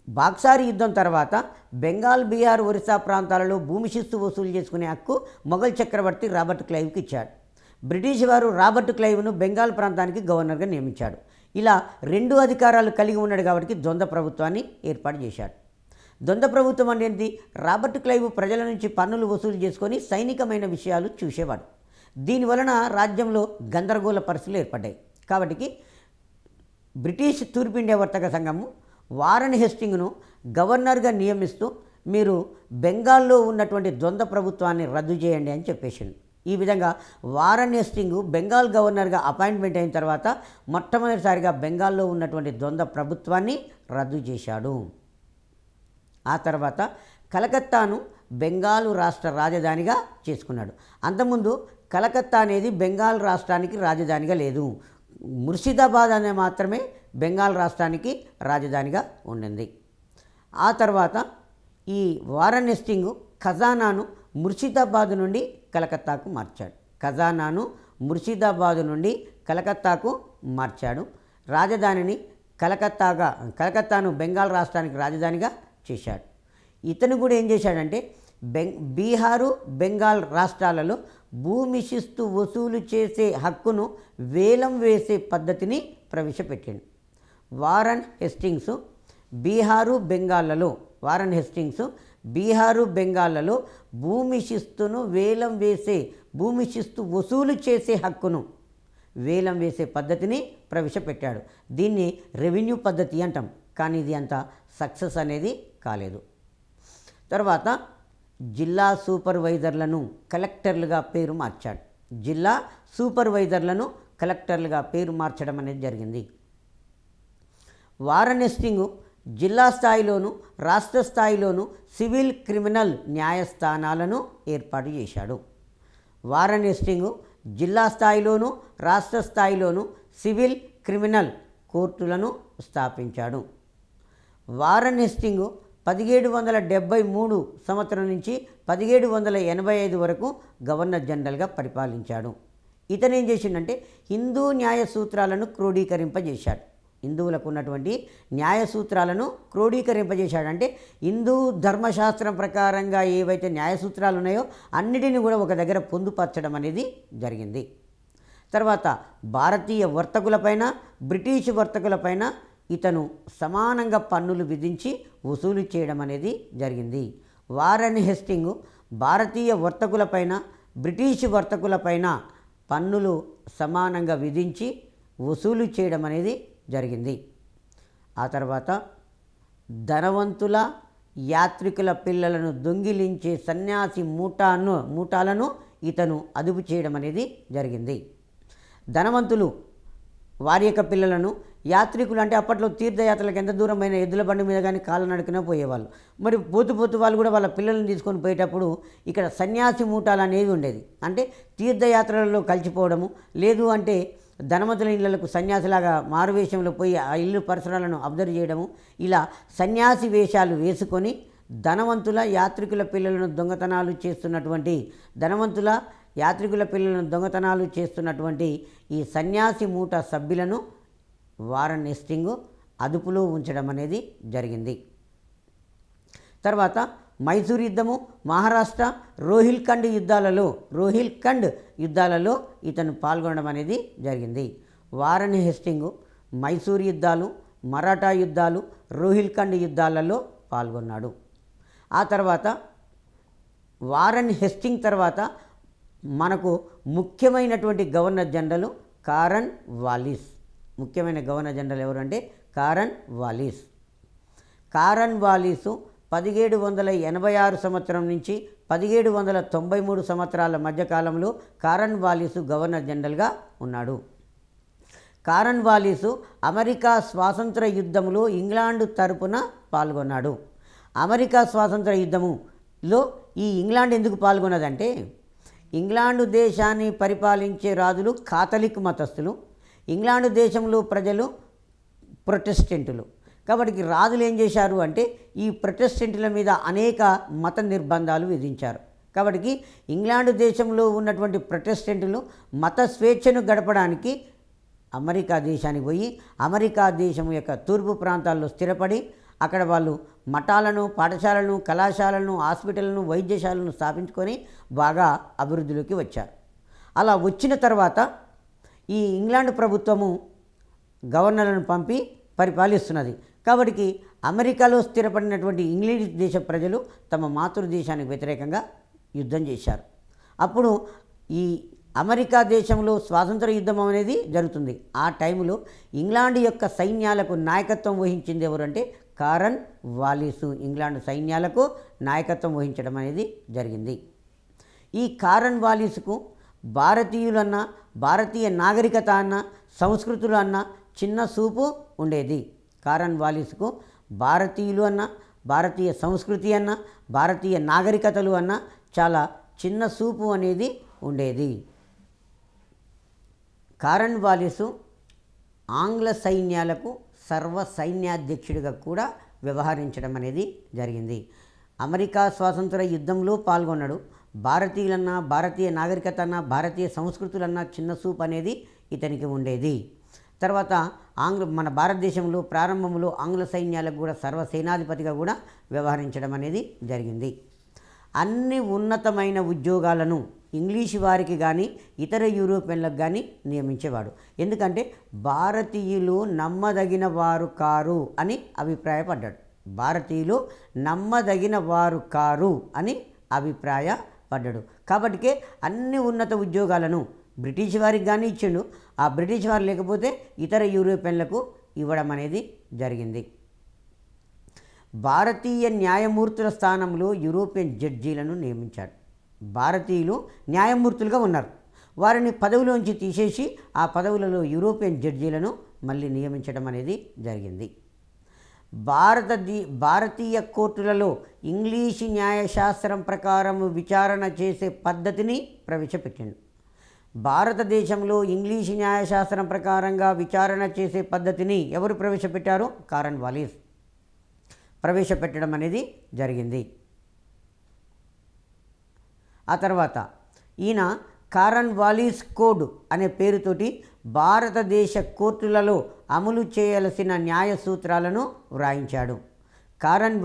బాక్సారి యుద్ధం తర్వాత బెంగాల్, బీహార్, ఒరిస్సా ప్రాంతాలలో భూమి శిస్తు వసూలు చేసుకునే హక్కు మొఘల్ చక్రవర్తి రాబర్ట్ క్లైవ్కి ఇచ్చాడు. బ్రిటిష్ వారు రాబర్ట్ క్లైవ్ను బెంగాల్ ప్రాంతానికి గవర్నర్గా నియమించాడు. ఇలా 2 అధికారాలు కలిగి ఉన్నాడు కాబట్టి ద్వంద్వ ప్రభుత్వాన్ని ఏర్పాటు చేశాడు. ద్వంద్వ ప్రభుత్వం అనేది రాబర్ట్ క్లైవ్ ప్రజల నుంచి పన్నులు వసూలు చేసుకొని సైనికమైన విషయాలు చూసేవాడు. దీనివలన రాజ్యంలో గందరగోళ పరిస్థితులు ఏర్పడ్డాయి. కాబట్టి బ్రిటిష్ తూర్పు ఇండియా వర్తక సంఘము వారన్ హేస్టింగ్ను గవర్నర్గా నియమిస్తూ మీరు బెంగాల్లో ఉన్నటువంటి ద్వంద్వ ప్రభుత్వాన్ని రద్దు చేయండి అని చెప్పేసింది. ఈ విధంగా వారన్ హేస్టింగ్ బెంగాల్ గవర్నర్గా అపాయింట్మెంట్ అయిన తర్వాత మొట్టమొదటిసారిగా బెంగాల్లో ఉన్నటువంటి ద్వంద్వ ప్రభుత్వాన్ని రద్దు చేశాడు. ఆ తర్వాత కలకత్తాను బెంగాలు రాష్ట్ర రాజధానిగా చేసుకున్నాడు. అంతకుముందు కలకత్తా అనేది బెంగాల్ రాష్ట్రానికి రాజధానిగా లేదు. ముర్షిదాబాద్ అనే మాత్రమే బెంగాల్ రాష్ట్రానికి రాజధానిగా ఉండింది. ఆ తర్వాత ఈ వారన్ హేస్టింగ్ ఖజానాను ముర్షిదాబాద్ నుండి కలకత్తాకు మార్చాడు. ఖజానాను ముర్షిదాబాద్ నుండి కలకత్తాకు మార్చాడు. రాజధానిని కలకత్తాను బెంగాల్ రాష్ట్రానికి రాజధానిగా చేశాడు. ఇతను కూడా ఏం చేశాడంటే బీహారు బెంగాల్ రాష్ట్రాలలో భూమి శిస్తు వసూలు చేసే హక్కును వేలం వేసే పద్ధతిని ప్రవేశపెట్టాడు. వారన్ హేస్టింగ్స్ బీహారు బెంగాల్లో భూమి శిస్తు వసూలు చేసే హక్కును వేలం వేసే పద్ధతిని ప్రవేశపెట్టాడు. దీన్ని రెవెన్యూ పద్ధతి అంటాం, కానీ ఇది అంత సక్సెస్ అనేది కాలేదు. తర్వాత జిల్లా సూపర్వైజర్లను కలెక్టర్లుగా పేరు మార్చాడు. జిల్లా సూపర్వైజర్లను కలెక్టర్లుగా పేరు మార్చడం అనేది జరిగింది. వారన్ హేస్టింగ్ జిల్లా స్థాయిలోను రాష్ట్ర స్థాయిలోను సివిల్ క్రిమినల్ న్యాయస్థానాలను ఏర్పాటు చేశాడు. వారన్ హేస్టింగ్ జిల్లా స్థాయిలోను రాష్ట్ర స్థాయిలోను సివిల్ క్రిమినల్ కోర్టులను స్థాపించాడు. వారన్ హేస్టింగ్ 1773 సంవత్సరం నుంచి 1785 వరకు గవర్నర్ జనరల్గా పరిపాలించాడు. ఇతను ఏం చేసిండంటే హిందూ న్యాయ సూత్రాలను క్రోడీకరింపజేశాడు. హిందువులకు ఉన్నటువంటి న్యాయ సూత్రాలను క్రోడీకరింపజేశాడంటే హిందూ ధర్మశాస్త్రం ప్రకారంగా ఏవైతే న్యాయ సూత్రాలు ఉన్నాయో అన్నిటిని కూడా ఒక దగ్గర పొందుపరచడం అనేది జరిగింది. తర్వాత భారతీయ వర్తకులపైన బ్రిటిష్ వర్తకులపైన ఇతను సమానంగా పన్నులు విధించి వసూలు చేయడం అనేది జరిగింది. వారన్ హేస్టింగ్ భారతీయ వర్తకులపైన బ్రిటిష్ వర్తకులపైన పన్నులు సమానంగా విధించి వసూలు చేయడం అనేది జరిగింది. ఆ తర్వాత ధనవంతుల యాత్రికుల పిల్లలను దొంగిలించే సన్యాసి మూటాలను ఇతను అదుపు చేయడం అనేది జరిగింది. ధనవంతులు వారి యొక్క పిల్లలను, యాత్రికులు అంటే అప్పట్లో తీర్థయాత్రలకు ఎంత దూరమైన ఎద్దుల బండి మీద కానీ కాళ్ళనడకనే పోయేవాళ్ళు. మరి పోతూ వాళ్ళు కూడా వాళ్ళ పిల్లల్ని తీసుకొని పోయేటప్పుడు ఇక్కడ సన్యాసి మూటాలు అనేది ఉండేది. అంటే తీర్థయాత్రలలో కలిసిపోవడము, లేదు అంటే ధనవంతుల ఇళ్లకు సన్యాసిలాగా మారువేషంలో పోయి ఆ ఇల్లు పరిసరాలను అబ్జర్వ్ చేయడము, ఇలా సన్యాసి వేషాలు వేసుకొని ధనవంతుల యాత్రికుల పిల్లలను దొంగతనాలు చేస్తున్నటువంటి ఈ సన్యాసి మూట సభ్యులను వారన్ హేస్టింగ్ అదుపులో ఉంచడం అనేది జరిగింది. తర్వాత మైసూర్ యుద్ధము, మహారాష్ట్ర రోహిల్ఖండ్ యుద్ధాలలో ఇతను పాల్గొనడం అనేది జరిగింది. వారన్ హేస్టింగ్ మైసూర్ యుద్ధాలు, మరాఠా యుద్ధాలు, రోహిల్ఖండ్ యుద్ధాలలో పాల్గొన్నాడు. ఆ తర్వాత వారన్ హేస్టింగ్ తర్వాత మనకు ముఖ్యమైనటువంటి గవర్నర్ జనరల్ కారన్ వాలిస్. ముఖ్యమైన గవర్నర్ జనరల్ ఎవరంటే కారన్ వాలిస్. 1786 సంవత్సరం నుంచి 1793 సంవత్సరాల మధ్యకాలంలో కారన్ వాలిసు గవర్నర్ జనరల్గా ఉన్నాడు. కారన్ వాలిసు అమెరికా స్వాతంత్ర యుద్ధంలో ఇంగ్లాండ్ తరపున పాల్గొన్నాడు. అమెరికా స్వాతంత్ర యుద్ధములో ఈ ఇంగ్లాండ్ ఎందుకు పాల్గొన్నదంటే, ఇంగ్లాండు దేశాన్ని పరిపాలించే రాజులు కాథలిక్ మతస్థులు, ఇంగ్లాండు దేశంలో ప్రజలు ప్రొటెస్టెంటులు. కాబట్టి రాజులు ఏం చేశారు అంటే ఈ ప్రొటెస్టెంటుల మీద అనేక మత నిర్బంధాలు విధించారు. కాబట్టి ఇంగ్లాండు దేశంలో ఉన్నటువంటి ప్రొటెస్టెంటులు మత స్వేచ్ఛను గడపడానికి అమెరికా దేశానికి పోయి అమెరికా దేశం యొక్క తూర్పు ప్రాంతాల్లో స్థిరపడి అక్కడ వాళ్ళు మఠాలను, పాఠశాలను, కళాశాలను, హాస్పిటల్ను, వైద్యశాలను స్థాపించుకొని బాగా అభివృద్ధిలోకి వచ్చారు. అలా వచ్చిన తర్వాత ఈ ఇంగ్లాండ్ ప్రభుత్వము గవర్నర్లను పంపి పరిపాలిస్తున్నది. కాబట్టి అమెరికాలో స్థిరపడినటువంటి ఇంగ్లీష్ దేశ ప్రజలు తమ మాతృదేశానికి వ్యతిరేకంగా యుద్ధం చేశారు. అప్పుడు ఈ అమెరికా దేశంలో స్వాతంత్ర యుద్ధం అనేది జరుగుతుంది. ఆ టైంలో ఇంగ్లాండ్ యొక్క సైన్యాలకు నాయకత్వం వహించింది ఎవరంటే కారన్ వాలిసు. ఇంగ్లాండ్ సైన్యాలకు నాయకత్వం వహించడం అనేది జరిగింది. ఈ కారన్ వాలిస్కు భారతీయులన్న, భారతీయ నాగరికత అన్న, సంస్కృతులు అన్న చిన్న చూపు ఉండేది. కారన్ వాలిస్కు భారతీయులు అన్న, భారతీయ సంస్కృతి అన్న, భారతీయ నాగరికతలు అన్న చాలా చిన్న చూపు అనేది ఉండేది. కారన్ వాలిసు ఆంగ్ల సైన్యాలకు సర్వ సైన్యాధ్యక్షుడిగా కూడా వ్యవహరించడం అనేది జరిగింది. అమెరికా స్వాతంత్ర యుద్ధంలో పాల్గొన్నాడు. భారతీయులన్నా, భారతీయ నాగరికత అన్న, భారతీయ సంస్కృతులన్నా చిన్న చూపు అనేది ఇతనికి ఉండేది. తర్వాత మన భారతదేశంలో ప్రారంభంలో ఆంగ్ల సైన్యాలకు కూడా సర్వసేనాధిపతిగా కూడా వ్యవహరించడం అనేది జరిగింది. అన్ని ఉన్నతమైన ఉద్యోగాలను ఇంగ్లీషు వారికి కానీ ఇతర యూరోపియన్లకు కానీ నియమించేవాడు. ఎందుకంటే భారతీయులు నమ్మదగిన వారు కారు అని అభిప్రాయపడ్డాడు. భారతీయులు నమ్మదగిన వారు కారు అని అభిప్రాయపడ్డాడు. కాబట్టికే అన్ని ఉన్నత ఉద్యోగాలను బ్రిటిష్ వారికి కానీ ఇచ్చిండు. ఆ బ్రిటిష్ వారు లేకపోతే ఇతర యూరోపియన్లకు ఇవ్వడం అనేది జరిగింది. భారతీయ న్యాయమూర్తుల స్థానంలో యూరోపియన్ జడ్జీలను నియమించాడు. భారతీయులు న్యాయమూర్తులుగా ఉన్నారు, వారిని పదవిలోంచి తీసేసి ఆ పదవులలో యూరోపియన్ జడ్జీలను మళ్ళీ నియమించడం అనేది జరిగింది. భారతీయ కోర్టులలో ఇంగ్లీషు న్యాయశాస్త్రం ప్రకారం విచారణ చేసే పద్ధతిని ప్రవేశపెట్టిండు. భారతదేశంలో ఇంగ్లీషు న్యాయశాస్త్రం ప్రకారంగా విచారణ చేసే పద్ధతిని ఎవరు ప్రవేశపెట్టారు? కారన్ వాలిస్ ప్రవేశపెట్టడం అనేది జరిగింది. ఆ తర్వాత ఈయన కారన్ వాలిస్ కోడ్ అనే పేరుతోటి భారతదేశ కోర్టులలో అమలు చేయాల్సిన న్యాయ సూత్రాలను వ్రాయించాడు. కారన్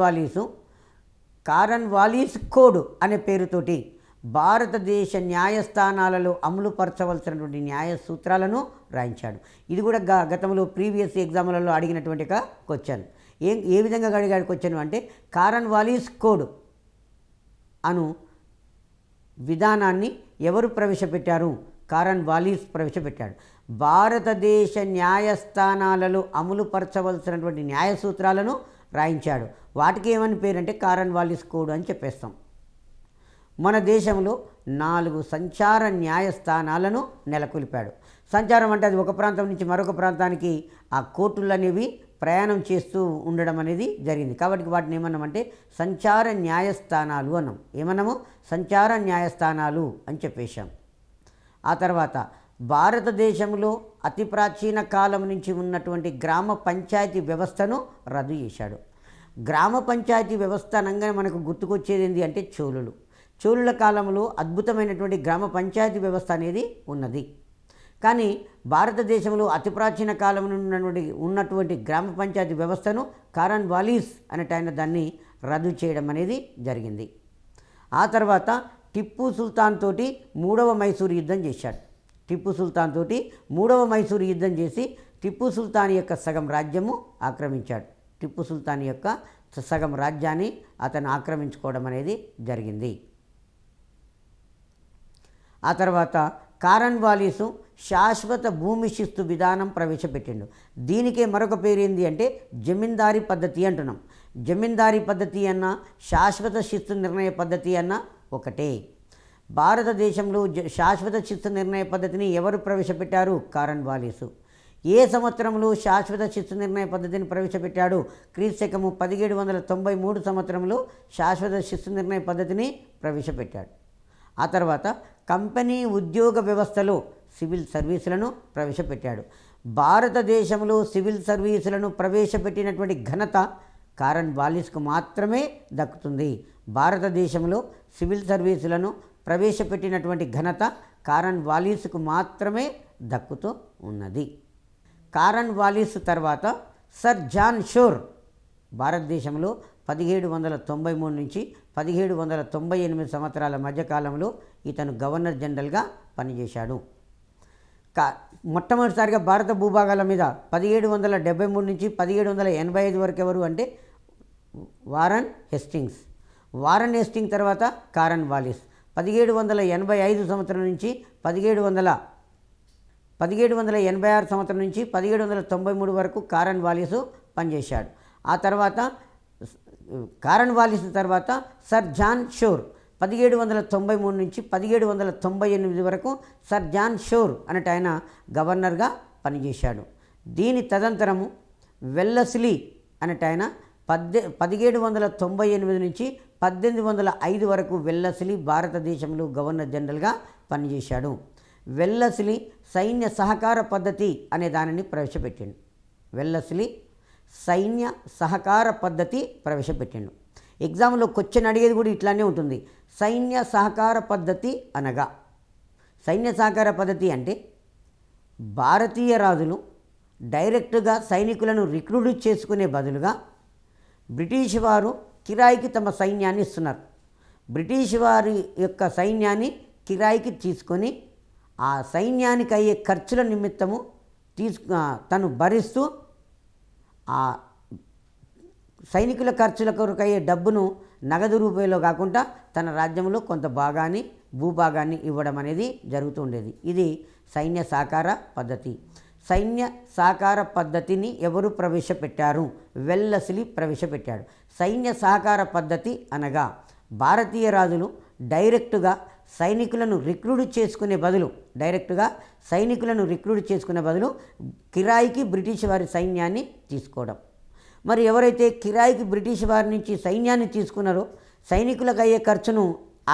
వాలిస్ కోడ్ అనే పేరుతోటి భారతదేశ న్యాయస్థానాలలో అమలుపరచవలసినటువంటి న్యాయ సూత్రాలను రాయించాడు. ఇది కూడా గతంలో ప్రీవియస్ ఎగ్జామ్లలో అడిగినటువంటి క్వశ్చన్. ఏ విధంగా అడిగాడు క్వశ్చన్ అంటే కారన్ వాలిస్ కోడ్ అను విధానాన్ని ఎవరు ప్రవేశపెట్టారు? కారన్ వాలిస్ ప్రవేశపెట్టాడు. భారతదేశ న్యాయస్థానాలలో అమలుపరచవలసినటువంటి న్యాయ సూత్రాలను రాయించాడు. వాటికి ఏమని పేరంటే కారన్ వాలిస్ కోడ్ అని చెప్పేస్తాం. మన దేశంలో 4 సంచార న్యాయస్థానాలను నెలకొల్పాడు. సంచారం అంటే అది ఒక ప్రాంతం నుంచి మరొక ప్రాంతానికి ఆ కోర్టులు అనేవి ప్రయాణం చేస్తూ ఉండడం అనేది జరిగింది. కాబట్టి వాటిని ఏమన్నామంటే సంచార న్యాయస్థానాలు అన్నాం. ఏమన్నాము? సంచార న్యాయస్థానాలు అని చెప్పేశాం. ఆ తర్వాత భారతదేశంలో అతి ప్రాచీన కాలం నుంచి ఉన్నటువంటి గ్రామ పంచాయతీ వ్యవస్థను రద్దు చేశాడు. గ్రామ పంచాయతీ వ్యవస్థ అనగానే మనకు గుర్తుకొచ్చేది ఏంటి అంటే చోళుల కాలంలో అద్భుతమైనటువంటి గ్రామ పంచాయతీ వ్యవస్థ అనేది ఉన్నది. కానీ భారతదేశంలో అతి ప్రాచీన కాలం ఉన్నటువంటి గ్రామ పంచాయతీ వ్యవస్థను కారన్ వాలిస్ అనేటైన దాన్ని రద్దు చేయడం అనేది జరిగింది. ఆ తర్వాత టిప్పు సుల్తాన్ తోటి 3వ మైసూరు యుద్ధం చేశాడు. టిప్పు సుల్తాన్ తోటి 3వ మైసూరు యుద్ధం చేసి టిప్పు సుల్తాన్ యొక్క సగం రాజ్యము ఆక్రమించాడు. టిప్పు సుల్తాన్ యొక్క సగం రాజ్యాన్ని అతను ఆక్రమించుకోవడం అనేది జరిగింది. ఆ తర్వాత కారన్ వాలిసు శాశ్వత భూమి శిస్తు విధానం ప్రవేశపెట్టిండు. దీనికే మరొక పేరు ఏంది అంటే జమీందారీ పద్ధతి అంటున్నాం. జమీందారీ పద్ధతి అన్న శాశ్వత శిస్తు నిర్ణయ పద్ధతి అన్న ఒకటే. భారతదేశంలో శాశ్వత శిస్తు నిర్ణయ పద్ధతిని ఎవరు ప్రవేశపెట్టారు? కారన్ వాలిసు. ఏ సంవత్సరంలో శాశ్వత శిస్తు నిర్ణయ పద్ధతిని ప్రవేశపెట్టాడు? క్రీస్తకము 1793 సంవత్సరంలో శాశ్వత శిస్తు నిర్ణయ పద్ధతిని ప్రవేశపెట్టాడు. ఆ తర్వాత కంపెనీ ఉద్యోగ వ్యవస్థలో సివిల్ సర్వీసులను ప్రవేశపెట్టాడు. భారతదేశంలో సివిల్ సర్వీసులను ప్రవేశపెట్టినటువంటి ఘనత కారన్ వాలిస్కు మాత్రమే దక్కుతుంది. భారతదేశంలో సివిల్ సర్వీసులను ప్రవేశపెట్టినటువంటి ఘనత కారన్ వాలిస్కు మాత్రమే దక్కుతూ ఉన్నది. కారన్ వాలిస్ తర్వాత సర్ జాన్ షోర్ భారతదేశంలో 1793 నుంచి 1798 సంవత్సరాల మధ్యకాలంలో ఇతను గవర్నర్ జనరల్గా పనిచేశాడు. మొట్టమొదటిసారిగా భారత భూభాగాల మీద 1773 నుంచి 1785 వరకు ఎవరు అంటే వారన్ హేస్టింగ్స్ తర్వాత కారన్ వాలిస్. 1785 సంవత్సరం నుంచి 1786 సంవత్సరం నుంచి 1793 వరకు కారన్ వాలిస్ పనిచేశాడు. ఆ తర్వాత కారన్ వాలిస్ తర్వాత సర్ జాన్ షోర్ 1793 నుంచి 1798 వరకు సర్ జాన్ షోర్ అనేట ఆయన గవర్నర్గా పనిచేశాడు. దీని తదంతరము వెల్లస్లీ అనేట ఆయన 1798 నుంచి 1805 వరకు వెల్లస్లీ భారతదేశంలో గవర్నర్ జనరల్గా పనిచేశాడు. వెల్లస్లీ సైన్య సహకార పద్ధతి అనే దానిని ప్రవేశపెట్టిండు. వెల్లస్లీ సైన్య సహకార పద్ధతి ప్రవేశపెట్టిండు. ఎగ్జామ్లో క్వశ్చన్ అడిగేది కూడా ఇట్లానే ఉంటుంది. సైన్య సహకార పద్ధతి అనగా, సైన్య సహకార పద్ధతి అంటే భారతీయ రాజులు డైరెక్ట్గా సైనికులను రిక్రూట్ చేసుకునే బదులుగా బ్రిటిష్ వారు కిరాయికి తమ సైన్యాన్ని ఇస్తున్నారు. బ్రిటిష్ వారి యొక్క సైన్యాన్ని కిరాయికి తీసుకొని ఆ సైన్యానికి అయ్యే ఖర్చుల నిమిత్తము తను భరిస్తూ ఆ సైనికుల ఖర్చుల కొరకు అయ్యే డబ్బును నగదు రూపాయలో కాకుండా తన రాజ్యంలో కొంత భాగాన్ని భూభాగాన్ని ఇవ్వడం అనేది జరుగుతుండేది. ఇది సైన్య సహకార పద్ధతి. సైన్య సహకార పద్ధతిని ఎవరు ప్రవేశపెట్టారు? వెల్లస్లీ ప్రవేశపెట్టాడు. సైన్య సహకార పద్ధతి అనగా భారతీయ రాజులు డైరెక్టుగా సైనికులను రిక్రూట్ చేసుకునే బదులు కిరాయికి బ్రిటిష్ వారి సైన్యాన్ని తీసుకోవడం. మరి ఎవరైతే కిరాయికి బ్రిటిష్ వారి నుంచి సైన్యాన్ని తీసుకున్నారో సైనికులకు అయ్యే ఖర్చును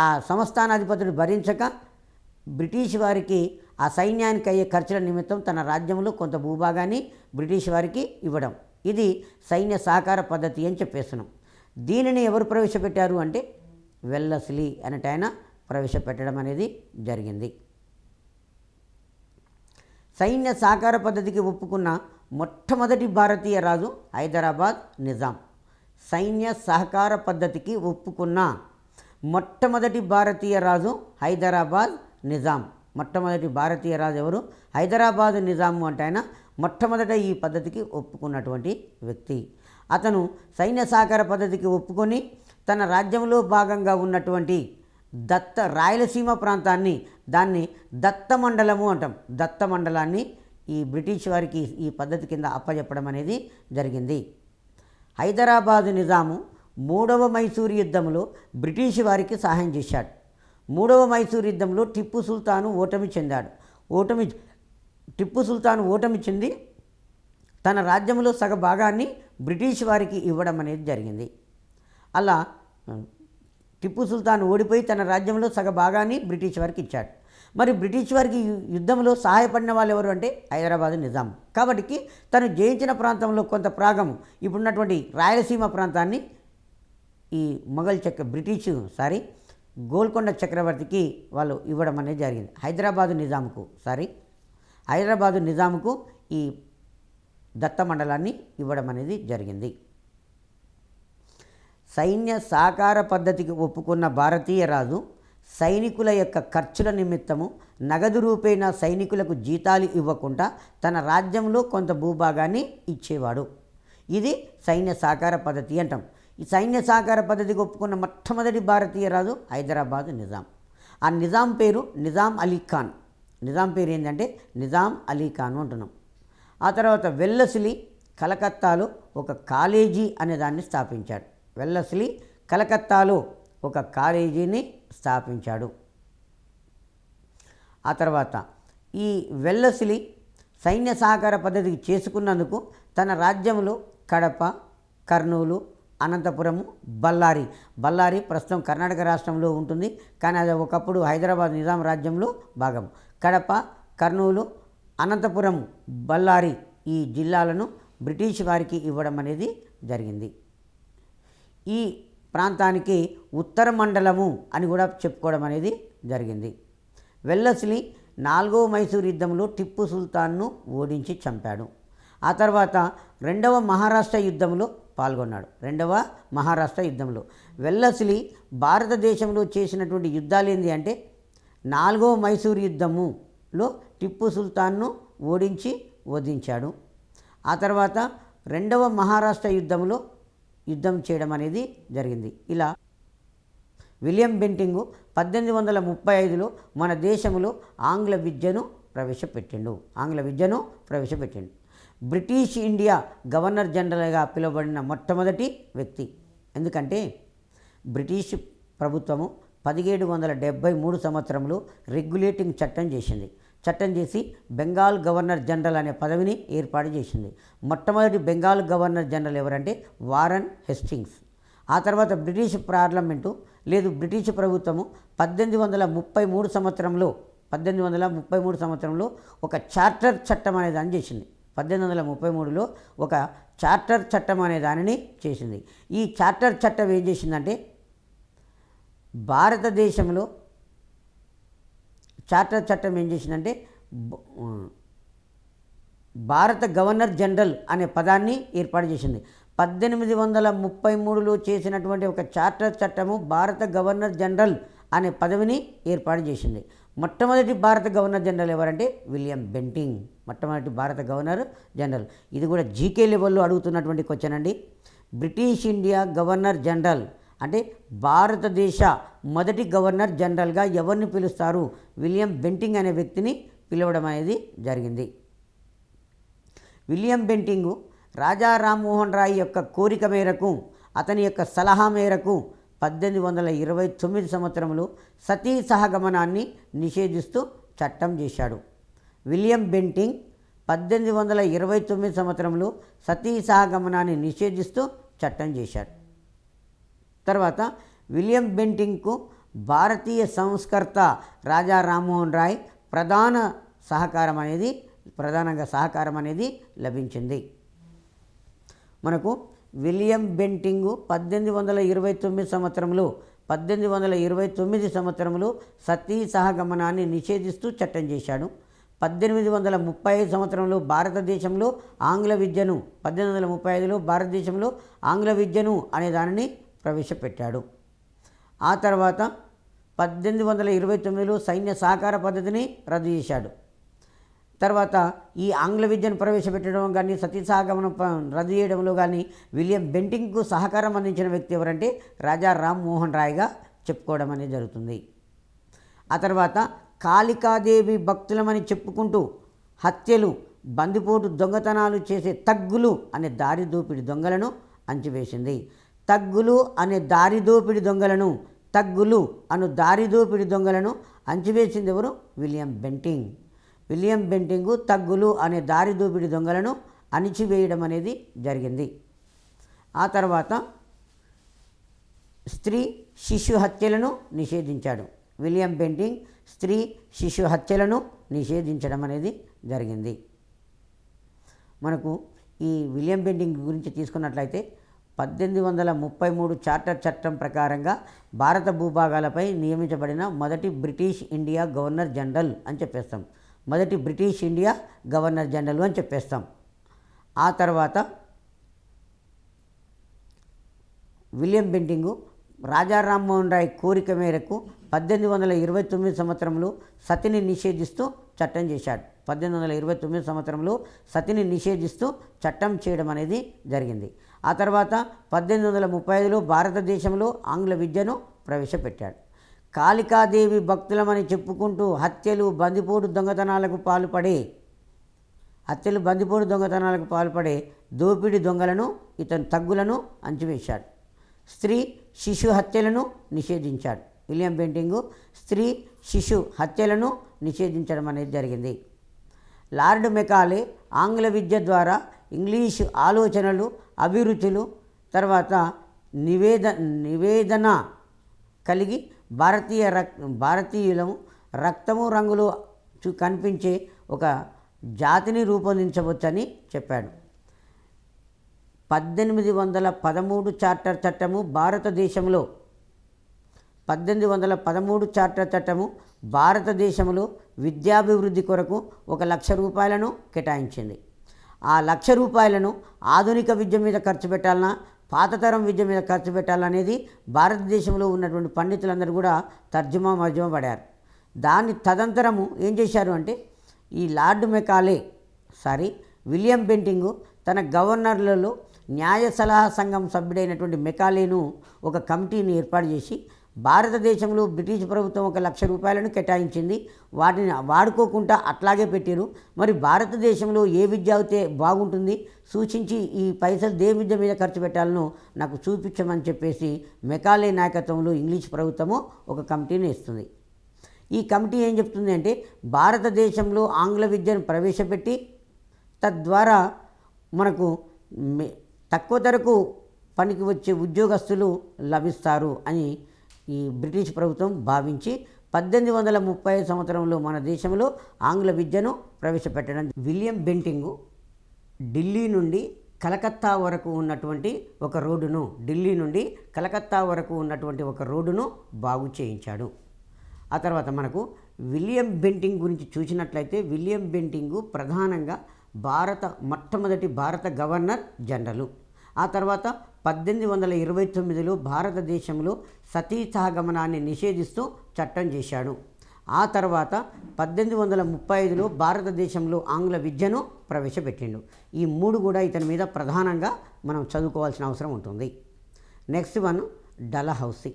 ఆ సంస్థానాధిపతుడు భరించక బ్రిటిష్ వారికి ఆ సైన్యానికి అయ్యే ఖర్చుల నిమిత్తం తన రాజ్యంలో కొంత భూభాగాన్ని బ్రిటిష్ వారికి ఇవ్వడం. ఇది సైన్య సహకార పద్ధతి అని చెప్పేస్తున్నాం. దీనిని ఎవరు ప్రవేశపెట్టారు అంటే వెల్లస్లీ అనేట ఆయన ప్రవేశపెట్టడం అనేది జరిగింది. సైన్య సహకార పద్ధతికి ఒప్పుకున్న మొట్టమొదటి భారతీయ రాజు హైదరాబాద్ నిజాం. సైన్య సహకార పద్ధతికి ఒప్పుకున్న మొట్టమొదటి భారతీయ రాజు హైదరాబాద్ నిజాం. మొట్టమొదటి భారతీయ రాజు ఎవరు? హైదరాబాద్ నిజాము అంటే ఆయన మొట్టమొదట ఈ పద్ధతికి ఒప్పుకున్నటువంటి వ్యక్తి. అతను సైన్య సహకార పద్ధతికి ఒప్పుకొని తన రాజ్యంలో భాగంగా ఉన్నటువంటి రాయలసీమ ప్రాంతాన్ని దాన్ని దత్త మండలము అంటాం. దత్త మండలాన్ని ఈ బ్రిటిష్ వారికి ఈ పద్ధతి కింద అప్పచెప్పడం అనేది జరిగింది. హైదరాబాదు నిజాము 3వ మైసూరు యుద్ధంలో బ్రిటిష్ వారికి సహాయం చేశాడు. 3వ మైసూరు యుద్ధంలో టిప్పు సుల్తాను ఓటమి చెందాడు. టిప్పు సుల్తాను ఓటమి చెంది తన రాజ్యంలో సగ భాగాన్ని బ్రిటిష్ వారికి ఇవ్వడం అనేది జరిగింది. అలా టిప్పు సుల్తాన్ ఓడిపోయి తన రాజ్యంలో సగ భాగాన్ని బ్రిటిష్ వారికి ఇచ్చాడు. మరి బ్రిటిష్ వారికి యుద్ధంలో సహాయపడిన వాళ్ళు ఎవరు అంటే హైదరాబాద్ నిజాం. కాబట్టి తను జయించిన ప్రాంతంలో కొంత భాగము ఇప్పుడున్నటువంటి రాయలసీమ ప్రాంతాన్ని ఈ గోల్కొండ చక్రవర్తికి వాళ్ళు ఇవ్వడం అనేది జరిగింది. హైదరాబాదు నిజాముకు ఈ దత్త మండలాన్ని ఇవ్వడం అనేది జరిగింది. సైన్య సహకార పద్ధతికి ఒప్పుకున్న భారతీయ రాజు సైనికుల యొక్క ఖర్చుల నిమిత్తము నగదు రూపేణా సైనికులకు జీతాలు ఇవ్వకుండా తన రాజ్యంలో కొంత భూభాగాన్ని ఇచ్చేవాడు. ఇది సైన్య సహకార పద్ధతి అంటాం. ఈ సైన్య సహకార పద్ధతికి ఒప్పుకున్న మొట్టమొదటి భారతీయ రాజు హైదరాబాద్ నిజాం. ఆ నిజాం పేరు నిజాం అలీ ఖాన్. నిజాం పేరు ఏంటంటే నిజాం అలీ ఖాన్ అంటున్నాం. ఆ తర్వాత వెల్లస్లీ కలకత్తాలో ఒక కాలేజీ అనే దాన్ని స్థాపించాడు. వెల్లస్లీ కలకత్తాలో ఒక కాలేజీని స్థాపించాడు. ఆ తర్వాత ఈ వెల్లస్లీ సైన్య సహకార పద్ధతికి చేసుకున్నందుకు తన రాజ్యంలో కడప, కర్నూలు, అనంతపురము, బళ్ళారి ప్రస్తుతం కర్ణాటక రాష్ట్రంలో ఉంటుంది. కానీ అది ఒకప్పుడు హైదరాబాద్ నిజాం రాజ్యంలో భాగం. కడప, కర్నూలు, అనంతపురం, బళ్ళారి ఈ జిల్లాలను బ్రిటిష్ వారికి ఇవ్వడం అనేది జరిగింది. ఈ ప్రాంతానికి ఉత్తర మండలము అని కూడా చెప్పుకోవడం అనేది జరిగింది. వెల్లస్లీ 4వ మైసూరు యుద్ధంలో టిప్పు సుల్తాన్ను ఓడించి చంపాడు. ఆ తర్వాత 2వ మహారాష్ట్ర యుద్ధంలో పాల్గొన్నాడు. 2వ మహారాష్ట్ర యుద్ధంలో వెల్లస్లీ భారతదేశంలో చేసినటువంటి యుద్ధాలు ఏంటి అంటే 4వ మైసూరు యుద్ధములో టిప్పు సుల్తాన్ను ఓడించి వధించాడు. ఆ తర్వాత 2వ మహారాష్ట్ర యుద్ధంలో యుద్ధం చేయడం అనేది జరిగింది. ఇలా విలియం బెంటింగు 1835లో మన దేశంలో ఆంగ్ల విద్యను ప్రవేశపెట్టిండు. బ్రిటిష్ ఇండియా గవర్నర్ జనరల్గా పిలువబడిన మొట్టమొదటి వ్యక్తి. ఎందుకంటే బ్రిటిష్ ప్రభుత్వము 1773 సంవత్సరంలో రెగ్యులేటింగ్ చట్టం చేసి బెంగాల్ గవర్నర్ జనరల్ అనే పదవిని ఏర్పాటు చేసింది. మొట్టమొదటి బెంగాల్ గవర్నర్ జనరల్ ఎవరంటే వారన్ హేస్టింగ్స్. ఆ తర్వాత బ్రిటిష్ బ్రిటిష్ ప్రభుత్వము 1833 సంవత్సరంలో ఒక చార్టర్ చట్టం అనే దాన్ని చేసింది. 1833లో ఒక చార్టర్ చట్టం అనే దానిని చేసింది. ఈ చార్టర్ చట్టం ఏం చేసిందంటే భారతదేశంలో భారత గవర్నర్ జనరల్ అనే పదాన్ని ఏర్పాటు చేసింది. 1833లో చేసినటువంటి ఒక చార్టర్ చట్టము భారత గవర్నర్ జనరల్ అనే పదవిని ఏర్పాటు చేసింది. మొట్టమొదటి భారత గవర్నర్ జనరల్ ఎవరంటే విలియం బెంటింగ్. ఇది కూడా జీకే లెవెల్లో అడుగుతున్నటువంటి క్వశ్చన్ అండి. బ్రిటిష్ ఇండియా గవర్నర్ జనరల్ అంటే భారతదేశ మొదటి గవర్నర్ జనరల్గా ఎవరిని పిలుస్తారు? విలియం బెంటింగ్ అనే వ్యక్తిని పిలవడం అనేది జరిగింది. విలియం బెంటింగు రాజా రామ్మోహన్ రాయ్ యొక్క కోరిక మేరకు, అతని యొక్క సలహా మేరకు 1829 సంవత్సరంలో సతీ సహగమనాన్ని నిషేధిస్తూ చట్టం చేశాడు. విలియం బెంటింగ్ 1829 సంవత్సరంలో సతీ సహగమనాన్ని నిషేధిస్తూ చట్టం చేశాడు. తర్వాత విలియం బెంటింగ్కు భారతీయ సంస్కర్త రాజా రామ్మోహన్ రాయ్ ప్రధానంగా సహకారం అనేది లభించింది. మనకు విలియం బెంటింగు 1829 సంవత్సరంలో సతీ సహగమనాన్ని నిషేధిస్తూ చట్టం చేశాడు. 1835 సంవత్సరంలో భారతదేశంలో ఆంగ్ల విద్యను అనే దానిని ప్రవేశపెట్టాడు. ఆ తర్వాత 1829లో సైన్య సహకార పద్ధతిని రద్దు చేశాడు. తర్వాత ఈ ఆంగ్ల విద్యను ప్రవేశపెట్టడం కానీ సతీ సహగమనం రద్దు చేయడంలో కానీ విలియం బెంటింగ్కు సహకారం అందించిన వ్యక్తి ఎవరంటే రాజా రామ్మోహన్ రాయ్గా చెప్పుకోవడం అనేది జరుగుతుంది. ఆ తర్వాత కాళికాదేవి భక్తులమని చెప్పుకుంటూ హత్యలు, బందిపోటు దొంగతనాలు చేసే తగ్గులు అనే దారి దోపిడి దొంగలను అంచివేసింది. తగ్గులు అను దారి దోపిడి దొంగలను అంచివేసింది ఎవరు? విలియం బెంటింగు తగ్గులు అనే దారి దోపిడి దొంగలను అణిచివేయడం అనేది జరిగింది. ఆ తర్వాత స్త్రీ శిశు హత్యలను నిషేధించాడు. విలియం బెంటింగ్ స్త్రీ శిశు హత్యలను నిషేధించడం అనేది జరిగింది. మనకు ఈ విలియం బెంటింగ్ గురించి తీసుకున్నట్లయితే 1833 చార్టర్ చట్టం ప్రకారంగా భారత భూభాగాలపై నియమించబడిన మొదటి బ్రిటిష్ ఇండియా గవర్నర్ జనరల్ అని చెప్పేస్తాం. ఆ తర్వాత విలియం బెంటింగు రాజా రామ్మోహన్ రాయ్ కోరిక మేరకు 1829 సంవత్సరంలో సతిని నిషేధిస్తూ చట్టం చేశాడు. 1829 సంవత్సరంలో సతిని నిషేధిస్తూ చట్టం చేయడం అనేది జరిగింది. ఆ తర్వాత 1835లో భారతదేశంలో ఆంగ్ల విద్యను ప్రవేశపెట్టాడు. కాళికాదేవి భక్తులమని చెప్పుకుంటూ హత్యలు, బందిపోటు దొంగతనాలకు పాల్పడే దోపిడీ దొంగలను తగ్గులను అంచివేశాడు. స్త్రీ శిశు హత్యలను నిషేధించాడు. విలియం బెంటింగు స్త్రీ శిశు హత్యలను నిషేధించడం అనేది జరిగింది. లార్డ్ మెకాలే ఆంగ్ల విద్య ద్వారా ఇంగ్లీషు ఆలోచనలు, అభిరుచులు, తర్వాత నివేదన కలిగి భారతీయులము రక్తము రంగులు కనిపించే ఒక జాతిని రూపొందించవచ్చని చెప్పాడు. 1813 చార్టర్ చట్టము భారతదేశంలో విద్యాభివృద్ధి కొరకు 1,00,000 రూపాయలను కేటాయించింది. ఆ 1,00,000 రూపాయలను ఆధునిక విద్య మీద ఖర్చు పెట్టాలన్నా, పాతతరం విద్య మీద ఖర్చు పెట్టాలనేది భారతదేశంలో ఉన్నటువంటి పండితులందరూ కూడా తర్జుమా పడారు. దాన్ని తదంతరము ఏం చేశారు అంటే ఈ విలియం బెంటింగు తన గవర్నర్లలో న్యాయ సలహా సంఘం సభ్యుడైనటువంటి మెకాలేను ఒక కమిటీని ఏర్పాటు చేసి భారతదేశంలో బ్రిటిష్ ప్రభుత్వం ₹1,00,000 కేటాయించింది. వాటిని వాడుకోకుండా అట్లాగే పెట్టారు. మరి భారతదేశంలో ఏ విద్య అయితే బాగుంటుంది, సూచించి ఈ పైసలు దేని విద్య మీద ఖర్చు పెట్టాలనో నాకు చూపించమని చెప్పేసి మెకాలే నాయకత్వంలో ఇంగ్లీష్ ప్రభుత్వము ఒక కమిటీని ఇస్తుంది. ఈ కమిటీ ఏం చెప్తుంది అంటే, భారతదేశంలో ఆంగ్ల విద్యను ప్రవేశపెట్టి తద్వారా మనకు తక్కువ ధరకు పనికి వచ్చే ఉద్యోగస్తులు లభిస్తారు అని ఈ బ్రిటిష్ ప్రభుత్వం భావించి 1830 సంవత్సరంలో మన దేశంలో ఆంగ్ల విద్యను ప్రవేశపెట్టడం. విలియం బెంటింగు ఢిల్లీ నుండి కలకత్తా వరకు ఉన్నటువంటి ఒక రోడ్డును బాగు చేయించాడు. ఆ తర్వాత మనకు విలియం బెంటింగ్ గురించి చూసినట్లయితే, విలియం బెంటింగు ప్రధానంగా మొట్టమొదటి భారత గవర్నర్ జనరలు. ఆ తర్వాత 1829లో భారతదేశంలో సతీ సహగమనాన్ని నిషేధిస్తూ చట్టం చేశాడు. ఆ తర్వాత 1835లో భారతదేశంలో ఆంగ్ల విద్యను ప్రవేశపెట్టిండు. ఈ మూడు కూడా ఇతని మీద ప్రధానంగా మనం చదువుకోవాల్సిన అవసరం ఉంటుంది. Next one Dalhousie.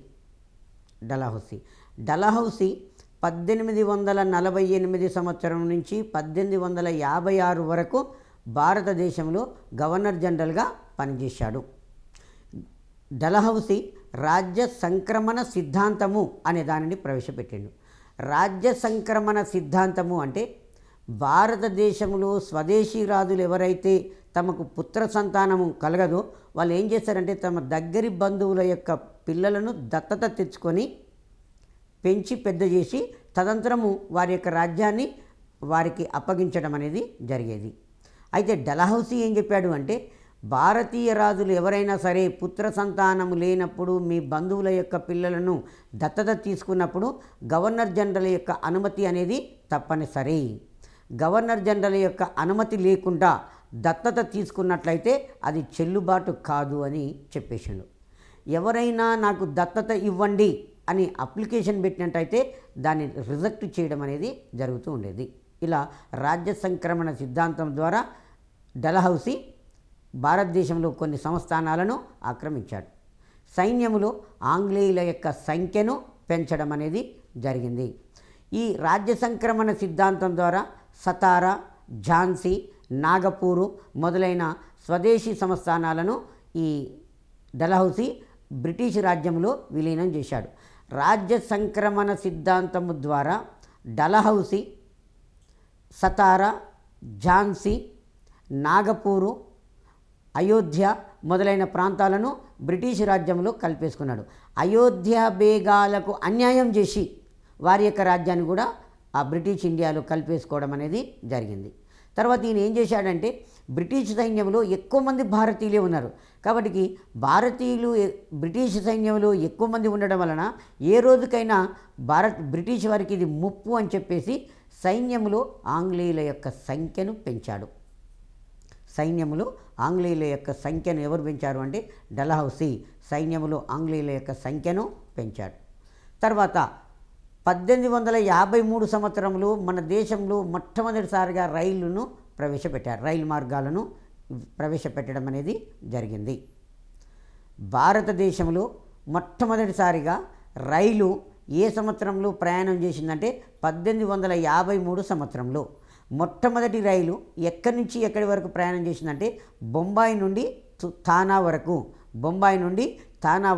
1848 సంవత్సరం నుంచి 1856 వరకు భారతదేశంలో గవర్నర్ జనరల్గా పనిచేశాడు. డలహౌసీ రాజ్య సంక్రమణ సిద్ధాంతము అనే దానిని ప్రవేశపెట్టిండు. రాజ్య సంక్రమణ సిద్ధాంతము అంటే, భారతదేశంలో స్వదేశీ రాజులు ఎవరైతే తమకు పుత్ర సంతానము కలగదో వాళ్ళు ఏం చేస్తారంటే, తమ దగ్గరి బంధువుల యొక్క పిల్లలను దత్తత తెచ్చుకొని పెంచి పెద్ద చేసి తదనంతరము వారి యొక్క రాజ్యాన్ని వారికి అప్పగించడం అనేది జరిగేది. అయితే డలహౌసీ ఏం చెప్పాడు అంటే, భారతీయ రాజులు ఎవరైనా సరే పుత్ర సంతానము లేనప్పుడు మీ బంధువుల యొక్క పిల్లలను దత్తత తీసుకున్నప్పుడు గవర్నర్ జనరల్ యొక్క అనుమతి అనేది తప్పనిసరి. గవర్నర్ జనరల్ యొక్క అనుమతి లేకుండా దత్తత తీసుకున్నట్లయితే అది చెల్లుబాటు కాదు అని చెప్పేసిండు. ఎవరైనా నాకు దత్తత ఇవ్వండి అని అప్లికేషన్ పెట్టినట్టయితే దాన్ని రిజెక్ట్ చేయడం అనేది జరుగుతూ ఉండేది. ఇలా రాజ్య సంక్రమణ సిద్ధాంతం ద్వారా డలహౌసీ భారతదేశంలో కొన్ని సంస్థానాలను ఆక్రమించాడు. సైన్యములో ఆంగ్లేయుల యొక్క సంఖ్యను పెంచడం అనేది జరిగింది. ఈ రాజ్య సంక్రమణ సిద్ధాంతం ద్వారా సతారా, ఝాన్సీ, నాగపూరు మొదలైన స్వదేశీ సంస్థానాలను ఈ డలహౌసీ బ్రిటిష్ రాజ్యంలో విలీనం చేశాడు. రాజ్య సంక్రమణ సిద్ధాంతము ద్వారా డలహౌసీ సతారా, ఝాన్సీ, నాగపూరు, అయోధ్య మొదలైన ప్రాంతాలను బ్రిటిష్ రాజ్యంలో కలిపేసుకున్నాడు. అయోధ్య బేగాలకు అన్యాయం చేసి వారి యొక్క రాజ్యాన్ని కూడా ఆ బ్రిటిష్ ఇండియాలో కలిపేసుకోవడం అనేది జరిగింది. తర్వాత ఈయన ఏం చేశాడంటే, బ్రిటిష్ సైన్యంలో ఎక్కువ మంది భారతీయులే ఉన్నారు కాబట్టి భారతీయులు బ్రిటిష్ సైన్యంలో ఎక్కువ మంది ఉండడం వలన ఏ రోజుకైనా బ్రిటిష్ వారికి ఇది ముప్పు అని చెప్పేసి సైన్యంలో ఆంగ్లేయుల యొక్క సంఖ్యను పెంచాడు. సైన్యములో ఆంగ్లేయుల యొక్క సంఖ్యను ఎవరు పెంచారు అంటే డలహౌసీ సైన్యములో ఆంగ్లేయుల యొక్క సంఖ్యను పెంచాడు. తర్వాత 1853 సంవత్సరంలో మన దేశంలో మొట్టమొదటిసారిగా రైలు మార్గాలను ప్రవేశపెట్టడం అనేది జరిగింది. భారతదేశంలో మొట్టమొదటిసారిగా రైలు ఏ సంవత్సరంలో ప్రయాణం చేసిందంటే 1853 సంవత్సరంలో. మొట్టమొదటి రైలు ఎక్కడి నుంచి ఎక్కడి వరకు ప్రయాణం చేసిందంటే బొంబాయి నుండి థానా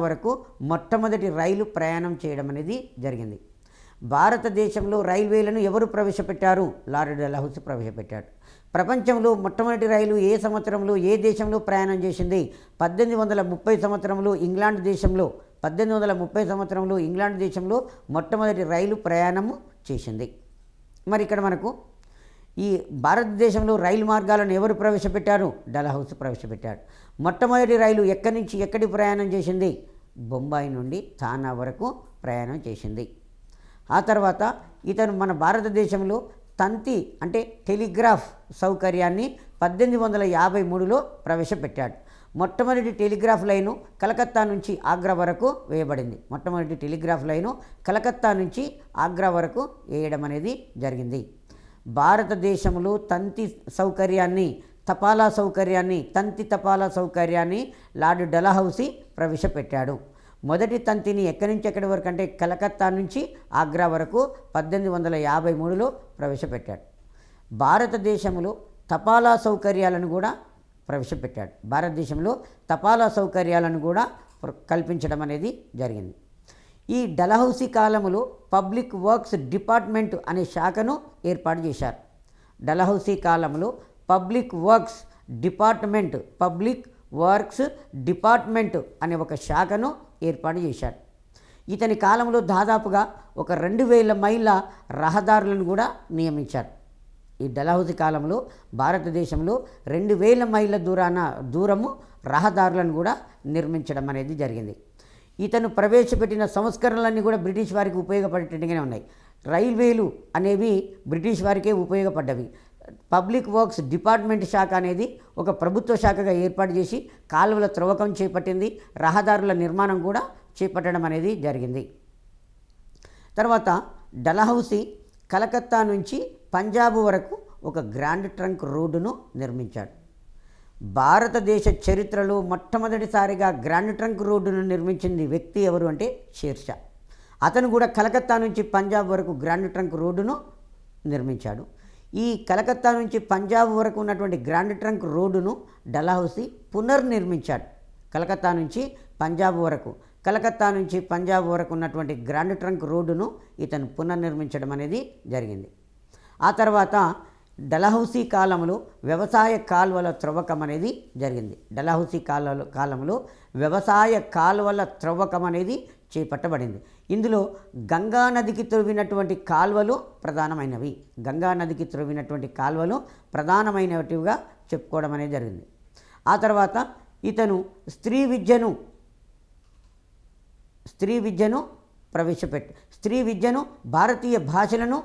వరకు మొట్టమొదటి రైలు ప్రయాణం చేయడం అనేది జరిగింది. భారతదేశంలో రైల్వేలను ఎవరు ప్రవేశపెట్టారు? లార్డ్ డల్హౌసీ ప్రవేశపెట్టాడు. ప్రపంచంలో మొట్టమొదటి రైలు ఏ సంవత్సరంలో ఏ దేశంలో ప్రయాణం చేసింది? 1830 సంవత్సరంలో ఇంగ్లాండ్ దేశంలో. 1830 సంవత్సరంలో ఇంగ్లాండ్ దేశంలో మొట్టమొదటి రైలు ప్రయాణము చేసింది. మరి ఇక్కడ మనకు ఈ భారతదేశంలో రైలు మార్గాలను ఎవరు ప్రవేశపెట్టారు? డల్హౌసీ ప్రవేశపెట్టాడు. మొట్టమొదటి రైలు ఎక్కడి నుంచి ఎక్కడి ప్రయాణం చేసింది? బొంబాయి నుండి థానా వరకు ప్రయాణం చేసింది. ఆ తర్వాత ఇతను మన భారతదేశంలో తంతి అంటే టెలిగ్రాఫ్ సౌకర్యాన్ని 1853లో ప్రవేశపెట్టాడు. మొట్టమొదటి టెలిగ్రాఫ్ లైను కలకత్తా నుంచి ఆగ్రా వరకు వేయబడింది. మొట్టమొదటి టెలిగ్రాఫ్ లైను కలకత్తా నుంచి ఆగ్రా వరకు వేయడం అనేది జరిగింది. భారతదేశంలో తంతి తపాలా సౌకర్యాన్ని లార్డ్ డల్హౌసీ ప్రవేశపెట్టాడు. మొదటి తంతిని ఎక్కడి నుంచి ఎక్కడి వరకు అంటే కలకత్తా నుంచి ఆగ్రా వరకు 1853లో ప్రవేశపెట్టాడు. భారతదేశంలో తపాలా సౌకర్యాలను కూడా ప్రవేశపెట్టాడు. భారతదేశంలో తపాలా సౌకర్యాలను కూడా కల్పించడం అనేది జరిగింది. ఈ డల్హౌసీ కాలంలో పబ్లిక్ వర్క్స్ డిపార్ట్మెంట్ అనే శాఖను ఏర్పాటు చేశారు. డల్హౌసీ కాలంలో పబ్లిక్ వర్క్స్ డిపార్ట్మెంట్ అనే ఒక శాఖను ఏర్పాటు చేశాడు. ఇతని కాలంలో దాదాపుగా ఒక 2000 మైళ్ళ రహదారులను కూడా నియమించాడు. ఈ డల్హౌసీ కాలంలో భారతదేశంలో 2000 మైళ్ళ దూరము రహదారులను కూడా నిర్మించడం అనేది జరిగింది. ఇతను ప్రవేశపెట్టిన సంస్కరణలన్నీ కూడా బ్రిటిష్ వారికి ఉపయోగపడేటట్టుగానే ఉన్నాయి. రైల్వేలు అనేవి బ్రిటిష్ వారికే ఉపయోగపడ్డవి. పబ్లిక్ వర్క్స్ డిపార్ట్మెంట్ శాఖ అనేది ఒక ప్రభుత్వ శాఖగా ఏర్పాటు చేసి కాలువల త్రవ్వకం చేపట్టింది, రహదారుల నిర్మాణం కూడా చేపట్టడం అనేది జరిగింది. తర్వాత డల్హౌసీ కలకత్తా నుంచి పంజాబ్ వరకు ఒక గ్రాండ్ ట్రంక్ రోడ్డును నిర్మించాడు. భారతదేశ చరిత్రలో మొట్టమొదటిసారిగా గ్రాండ్ ట్రంక్ రోడ్డును నిర్మించింది వ్యక్తి ఎవరు అంటే షేర్షా. అతను కూడా కలకత్తా నుంచి పంజాబ్ వరకు గ్రాండ్ ట్రంక్ రోడ్డును నిర్మించాడు. ఈ కలకత్తా నుంచి పంజాబ్ వరకు ఉన్నటువంటి గ్రాండ్ ట్రంక్ రోడ్డును డల్హౌసీ పునర్నిర్మించాడు. కలకత్తా నుంచి పంజాబ్ వరకు ఉన్నటువంటి గ్రాండ్ ట్రంక్ రోడ్డును ఇతను పునర్నిర్మించడం అనేది జరిగింది. ఆ తర్వాత డల్హౌసీ కాలంలో వ్యవసాయ కాలువల త్రవ్వకం అనేది జరిగింది. డల్హౌసీ కాలంలో వ్యవసాయ కాలువల త్రవ్వకం అనేది చేపట్టబడింది. ఇందులో గంగా నదికి త్రవ్వినటువంటి కాలువలు ప్రధానమైనవిగా చెప్పుకోవడం అనేది జరిగింది. ఆ తర్వాత ఇతను స్త్రీ విద్యను భారతీయ భాషలను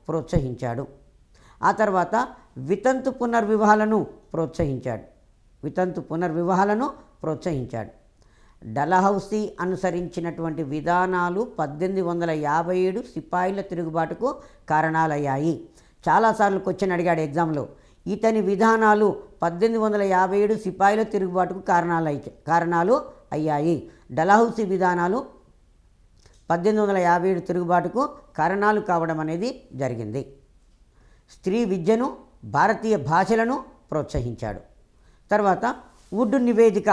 ప్రోత్సహించాడు. ఆ తర్వాత వితంతు పునర్వివాహాలను ప్రోత్సహించాడు. డల్హౌసీ అనుసరించినటువంటి విధానాలు 1857 సిపాయిల తిరుగుబాటుకు కారణాలయ్యాయి. చాలాసార్లు క్వశ్చన్ అడిగాడు ఎగ్జామ్లో. ఇతని విధానాలు 1857 సిపాయిల తిరుగుబాటుకు కారణాలు అయ్యాయి. డల్హౌసీ విధానాలు 1857 తిరుగుబాటుకు కారణాలు కావడం అనేది జరిగింది. స్త్రీ విద్యను, భారతీయ భాషలను ప్రోత్సహించాడు. తర్వాత వుడ్ నివేదిక.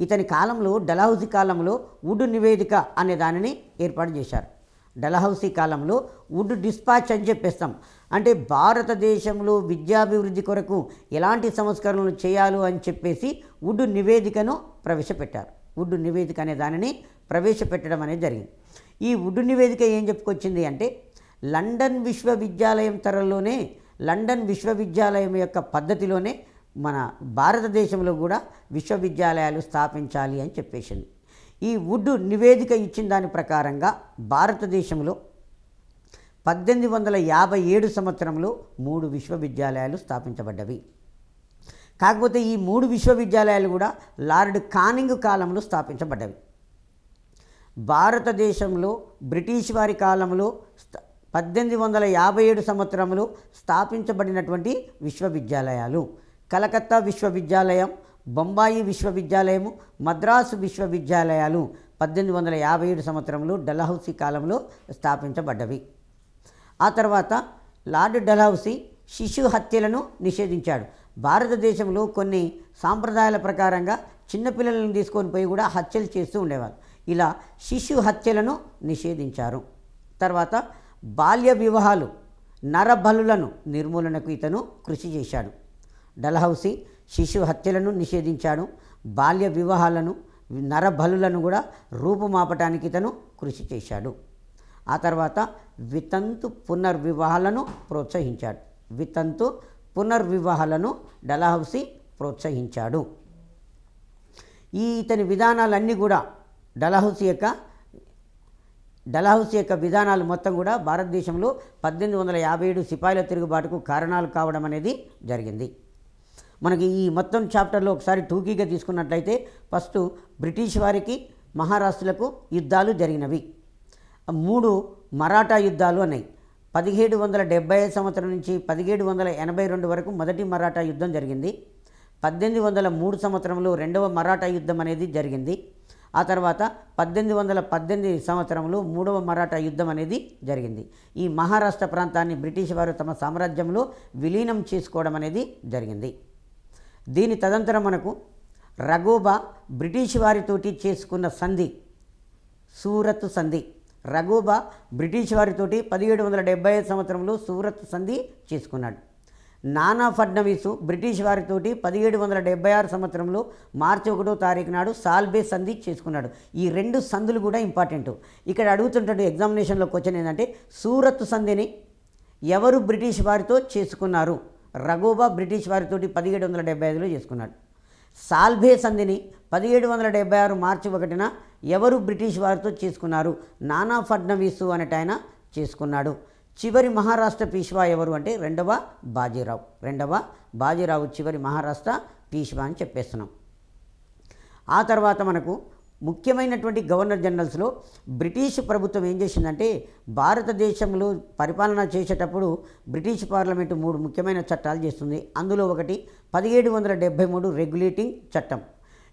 ఇతని కాలంలో డల్హౌసీ కాలంలో వుడ్ నివేదిక అనే దానిని ఏర్పాటు చేశారు. డల్హౌసీ కాలంలో వుడ్ డిస్పాచ్ అని చెప్పేస్తాం. అంటే భారతదేశంలో విద్యాభివృద్ధి కొరకు ఎలాంటి సంస్కరణలు చేయాలో అని చెప్పేసి వుడ్ నివేదికను ప్రవేశపెట్టారు. వుడ్ నివేదిక అనే దానిని ప్రవేశపెట్టడం అనేది జరిగింది. ఈ వుడ్ నివేదిక ఏం చెప్పుకొచ్చింది అంటే లండన్ విశ్వవిద్యాలయం యొక్క పద్ధతిలోనే మన భారతదేశంలో కూడా విశ్వవిద్యాలయాలు స్థాపించాలి అని చెప్పేసింది. ఈ వుడ్ నివేదిక ఇచ్చిన దాని ప్రకారంగా భారతదేశంలో 1857 సంవత్సరంలో 3 విశ్వవిద్యాలయాలు స్థాపించబడ్డవి. కాకపోతే ఈ 3 విశ్వవిద్యాలయాలు కూడా లార్డ్ కానింగ్ కాలంలో స్థాపించబడ్డవి. భారతదేశంలో బ్రిటిష్ వారి కాలంలో 1857 సంవత్సరంలో స్థాపించబడినటువంటి విశ్వవిద్యాలయాలు కలకత్తా విశ్వవిద్యాలయం, బొంబాయి విశ్వవిద్యాలయము, మద్రాసు విశ్వవిద్యాలయాలు 1857 సంవత్సరంలో డల్హౌసీ కాలంలో స్థాపించబడ్డవి. ఆ తర్వాత లార్డ్ డల్హౌసీ శిశు హత్యలను నిషేధించాడు. భారతదేశంలో కొన్ని సాంప్రదాయాల ప్రకారంగా చిన్నపిల్లలను తీసుకొని పోయి కూడా హత్యలు చేస్తూ ఉండేవారు. ఇలా శిశు హత్యలను నిషేధించారు. తర్వాత బాల్య వివాహాలు, నరబలులను నిర్మూలనకు ఇతను కృషి చేశాడు. డల్హౌసీ శిశు హత్యలను నిషేధించాడు. బాల్య వివాహాలను, నరబలులను కూడా రూపుమాపటానికి ఇతను కృషి చేశాడు. ఆ తర్వాత వితంతు పునర్వివాహాలను డల్హౌసీ ప్రోత్సహించాడు. ఇతని విధానాలన్నీ కూడా డల్హౌసీ యొక్క విధానాలు మొత్తం కూడా భారతదేశంలో 1857 సిపాయిల తిరుగుబాటుకు కారణాలు కావడం అనేది జరిగింది. మనకి ఈ మొత్తం చాప్టర్లో ఒకసారి టూకీగా తీసుకున్నట్లయితే ఫస్ట్ బ్రిటిష్ వారికి మహారాష్ట్రలకు యుద్ధాలు జరిగినవి. 3 మరాఠా యుద్ధాలు ఉన్నాయి. 1775 సంవత్సరం నుంచి 1782 వరకు మొదటి మరాఠా యుద్ధం జరిగింది. 1803 సంవత్సరంలో రెండవ మరాఠా యుద్ధం అనేది జరిగింది. ఆ తర్వాత 1818 సంవత్సరంలో మూడవ మరాఠా యుద్ధం అనేది జరిగింది. ఈ మహారాష్ట్ర ప్రాంతాన్ని బ్రిటిష్ వారు తమ సామ్రాజ్యంలో విలీనం చేసుకోవడం అనేది జరిగింది. దీని తదంతరం మనకు రఘోబా బ్రిటిష్ వారితోటి చేసుకున్న సంధి సూరత్ సంధి. రఘోబా బ్రిటిష్ వారితోటి 1775 సంవత్సరంలో సూరత్ సంధి చేసుకున్నాడు. నానా ఫడ్నవీసు బ్రిటిష్ వారితోటి 1776 సంవత్సరంలో మార్చి 1వ తారీఖు నాడు సాల్బే సంధి చేసుకున్నాడు. ఈ రెండు సంధులు కూడా ఇంపార్టెంట్. ఇక్కడ అడుగుతుంటే ఎగ్జామినేషన్లో క్వశ్చన్ ఏంటంటే సూరత్ సంధిని ఎవరు బ్రిటిష్ వారితో చేసుకున్నారు? రఘోబా బ్రిటిష్ వారితోటి 1775లో చేసుకున్నాడు. సాల్బే సంధిని 1776 మార్చి 1న ఎవరు బ్రిటిష్ వారితో చేసుకున్నారు? నానా ఫడ్నవీసు అనేట ఆయన చేసుకున్నాడు. చివరి మహారాష్ట్ర పీష్వా ఎవరు అంటే రెండవ బాజీరావు చివరి మహారాష్ట్ర పీష్వా అని చెప్పేస్తున్నాం. ఆ తర్వాత మనకు ముఖ్యమైనటువంటి గవర్నర్ జనరల్స్లో బ్రిటిష్ ప్రభుత్వం ఏం చేసిందంటే భారతదేశంలో పరిపాలన చేసేటప్పుడు బ్రిటిష్ పార్లమెంటు 3 ముఖ్యమైన చట్టాలు చేస్తుంది. అందులో ఒకటి 1773 రెగ్యులేటింగ్ చట్టం.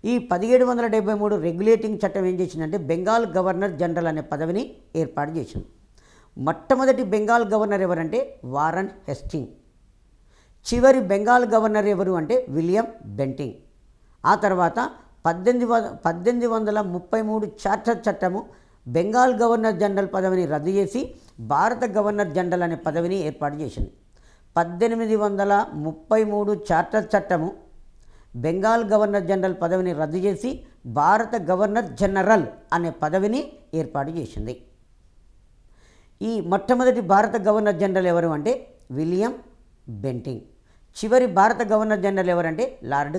ఈ 1773 రెగ్యులేటింగ్ చట్టం ఏం చేసిందంటే బెంగాల్ గవర్నర్ జనరల్ అనే పదవిని ఏర్పాటు చేసింది. మొట్టమొదటి బెంగాల్ గవర్నర్ ఎవరంటే వారన్ హేస్టింగ్స్. చివరి బెంగాల్ గవర్నర్ ఎవరు అంటే విలియం బెంటింగ్. ఆ తర్వాత 1833 చార్టర్ చట్టము బెంగాల్ గవర్నర్ జనరల్ పదవిని రద్దు చేసి భారత గవర్నర్ జనరల్ అనే పదవిని ఏర్పాటు చేసింది. 1833 చార్టర్ చట్టము బెంగాల్ గవర్నర్ జనరల్ పదవిని రద్దు చేసి భారత గవర్నర్ జనరల్ అనే పదవిని ఏర్పాటు చేసింది. ఈ మొట్టమొదటి భారత గవర్నర్ జనరల్ ఎవరు అంటే విలియం బెంటింగ్. చివరి భారత గవర్నర్ జనరల్ ఎవరంటే లార్డ్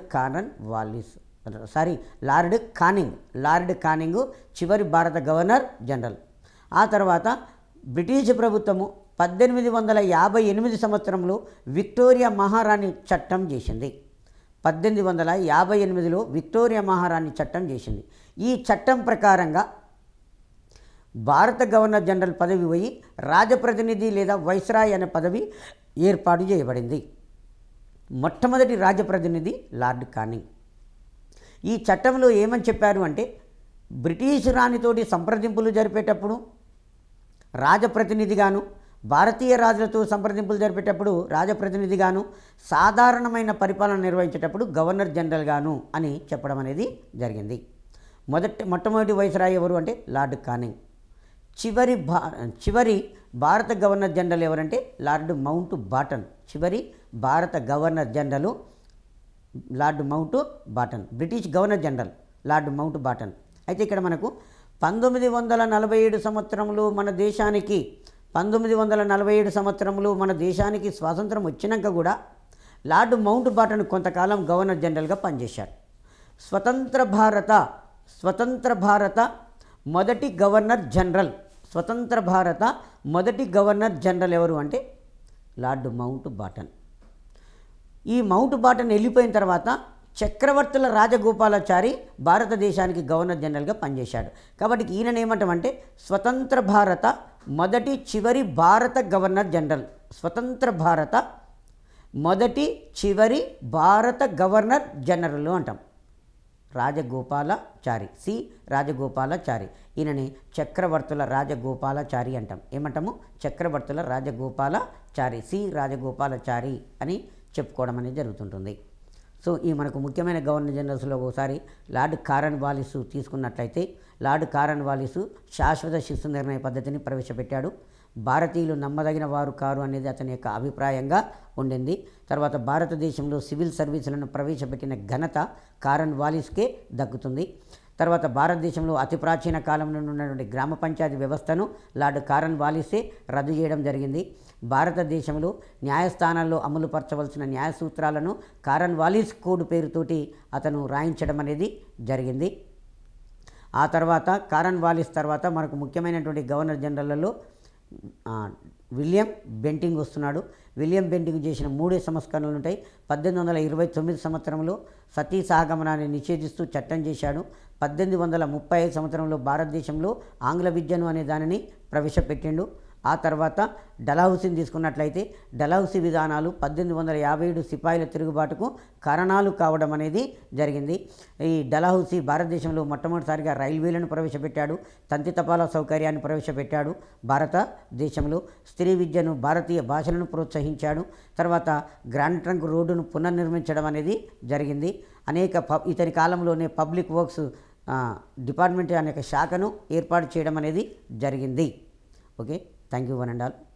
కానింగ్ చివరి భారత గవర్నర్ జనరల్. ఆ తర్వాత బ్రిటిష్ ప్రభుత్వము 1858 సంవత్సరంలో విక్టోరియా మహారాణి చట్టం చేసింది. 1858లో విక్టోరియా మహారాణి చట్టం చేసింది. ఈ చట్టం ప్రకారంగా భారత గవర్నర్ జనరల్ పదవి పోయి రాజప్రతినిధి లేదా వైస్రాయ్ అనే పదవి ఏర్పాటు చేయబడింది. మొట్టమొదటి రాజప్రతినిధి లార్డ్ కానింగ్. ఈ చట్టంలో ఏమని చెప్పారు అంటే బ్రిటిష్ రాణితోటి సంప్రదింపులు జరిపేటప్పుడు రాజప్రతినిధిగాను, భారతీయ రాజులతో సంప్రదింపులు జరిపేటప్పుడు రాజప్రతినిధిగాను, సాధారణమైన పరిపాలన నిర్వహించేటప్పుడు గవర్నర్ జనరల్గాను అని చెప్పడం అనేది జరిగింది. మొట్టమొదటి వైస్రాయ్ ఎవరు అంటే లార్డ్ కానింగ్. చివరి భారత గవర్నర్ జనరల్ ఎవరంటే లార్డ్ మౌంట్ బాటన్. చివరి భారత governor general lord Mountbatten, British governor general lord Mountbatten. అయితే ఇక్కడ మనకు 1947 సంవత్సరంలో మన దేశానికి స్వాతంత్రం వచ్చినాక కూడా లార్డ్ మౌంట్ బాటన్ కొంతకాలం గవర్నర్ జనరల్గా పనిచేశాడు. స్వతంత్ర భారత మొదటి గవర్నర్ జనరల్ ఎవరు అంటే లార్డ్ మౌంట్ బాటన్. ఈ మౌంట్ బాటన్ వెళ్ళిపోయిన తర్వాత చక్రవర్తుల రాజగోపాలాచారి భారతదేశానికి గవర్నర్ జనరల్గా పనిచేశాడు. కాబట్టి ఈయనను ఏమంటామంటే స్వతంత్ర భారత మొదటి చివరి భారత గవర్నర్ జనరల్. స్వతంత్ర భారత మొదటి చివరి భారత గవర్నర్ జనరల్ అంటాం. రాజగోపాలాచారి. ఈయనని చక్రవర్తుల రాజగోపాలాచారి అంటాం. ఏమంటాము? చక్రవర్తుల రాజగోపాలాచారి, రాజగోపాలాచారి అని చెప్పుకోవడం అనేది జరుగుతుంటుంది. సో ఈ మనకు ముఖ్యమైన గవర్నర్ జనరల్స్లో ఒకసారి లార్డ్ కార్న్వాలిస్ తీసుకున్నట్లయితే లార్డ్ కార్న్వాలిస్ శాశ్వత శిస్తు నిర్ణయ పద్ధతిని ప్రవేశపెట్టాడు. భారతీయులు నమ్మదగిన వారు కారు అనేది అతని యొక్క అభిప్రాయంగా ఉండింది. తర్వాత భారతదేశంలో సివిల్ సర్వీసులను ప్రవేశపెట్టిన ఘనత కార్న్వాలిస్కే దక్కుతుంది. తర్వాత భారతదేశంలో అతి ప్రాచీన కాలం నుండి ఉన్నటువంటి గ్రామ పంచాయతీ వ్యవస్థను లార్డ్ కార్న్వాలిసే రద్దు చేయడం జరిగింది. భారతదేశంలో న్యాయస్థానాల్లో అమలుపరచవలసిన న్యాయ సూత్రాలను కార్న్వాలిస్ కోడ్ పేరుతోటి అతను రాయించడం అనేది జరిగింది. ఆ తర్వాత కార్న్వాలిస్ తర్వాత మనకు ముఖ్యమైనటువంటి గవర్నర్ జనరల్లో విలియం బెంటింగ్ వస్తున్నాడు. విలియం బెంటింగ్ చేసిన 3 సంస్కరణలు ఉంటాయి. 1829 సంవత్సరంలో సతీ సహగమనాన్ని నిషేధిస్తూ చట్టం చేశాడు. 1835 సంవత్సరంలో భారతదేశంలో ఆంగ్ల విద్యను అనే దానిని ప్రవేశపెట్టిండు. ఆ తర్వాత డలహౌసీని తీసుకున్నట్లయితే డలహౌసీ విధానాలు 1857 సిపాయిల తిరుగుబాటుకు కారణాలు కావడం అనేది జరిగింది. ఈ డలహౌసీ భారతదేశంలో మొట్టమొదటిసారిగా రైల్వేలను ప్రవేశపెట్టాడు, తంతి తపాలా సౌకర్యాన్ని ప్రవేశపెట్టాడు, భారతదేశంలో స్త్రీ విద్యను, భారతీయ భాషలను ప్రోత్సహించాడు. తర్వాత గ్రాండ్ ట్రంక్ రోడ్డును పునర్నిర్మించడం అనేది జరిగింది. ఇతని కాలంలోనే పబ్లిక్ వర్క్స్ డిపార్ట్మెంట్ అనే శాఖను ఏర్పాటు చేయడం అనేది జరిగింది. Okay, thank you one and all.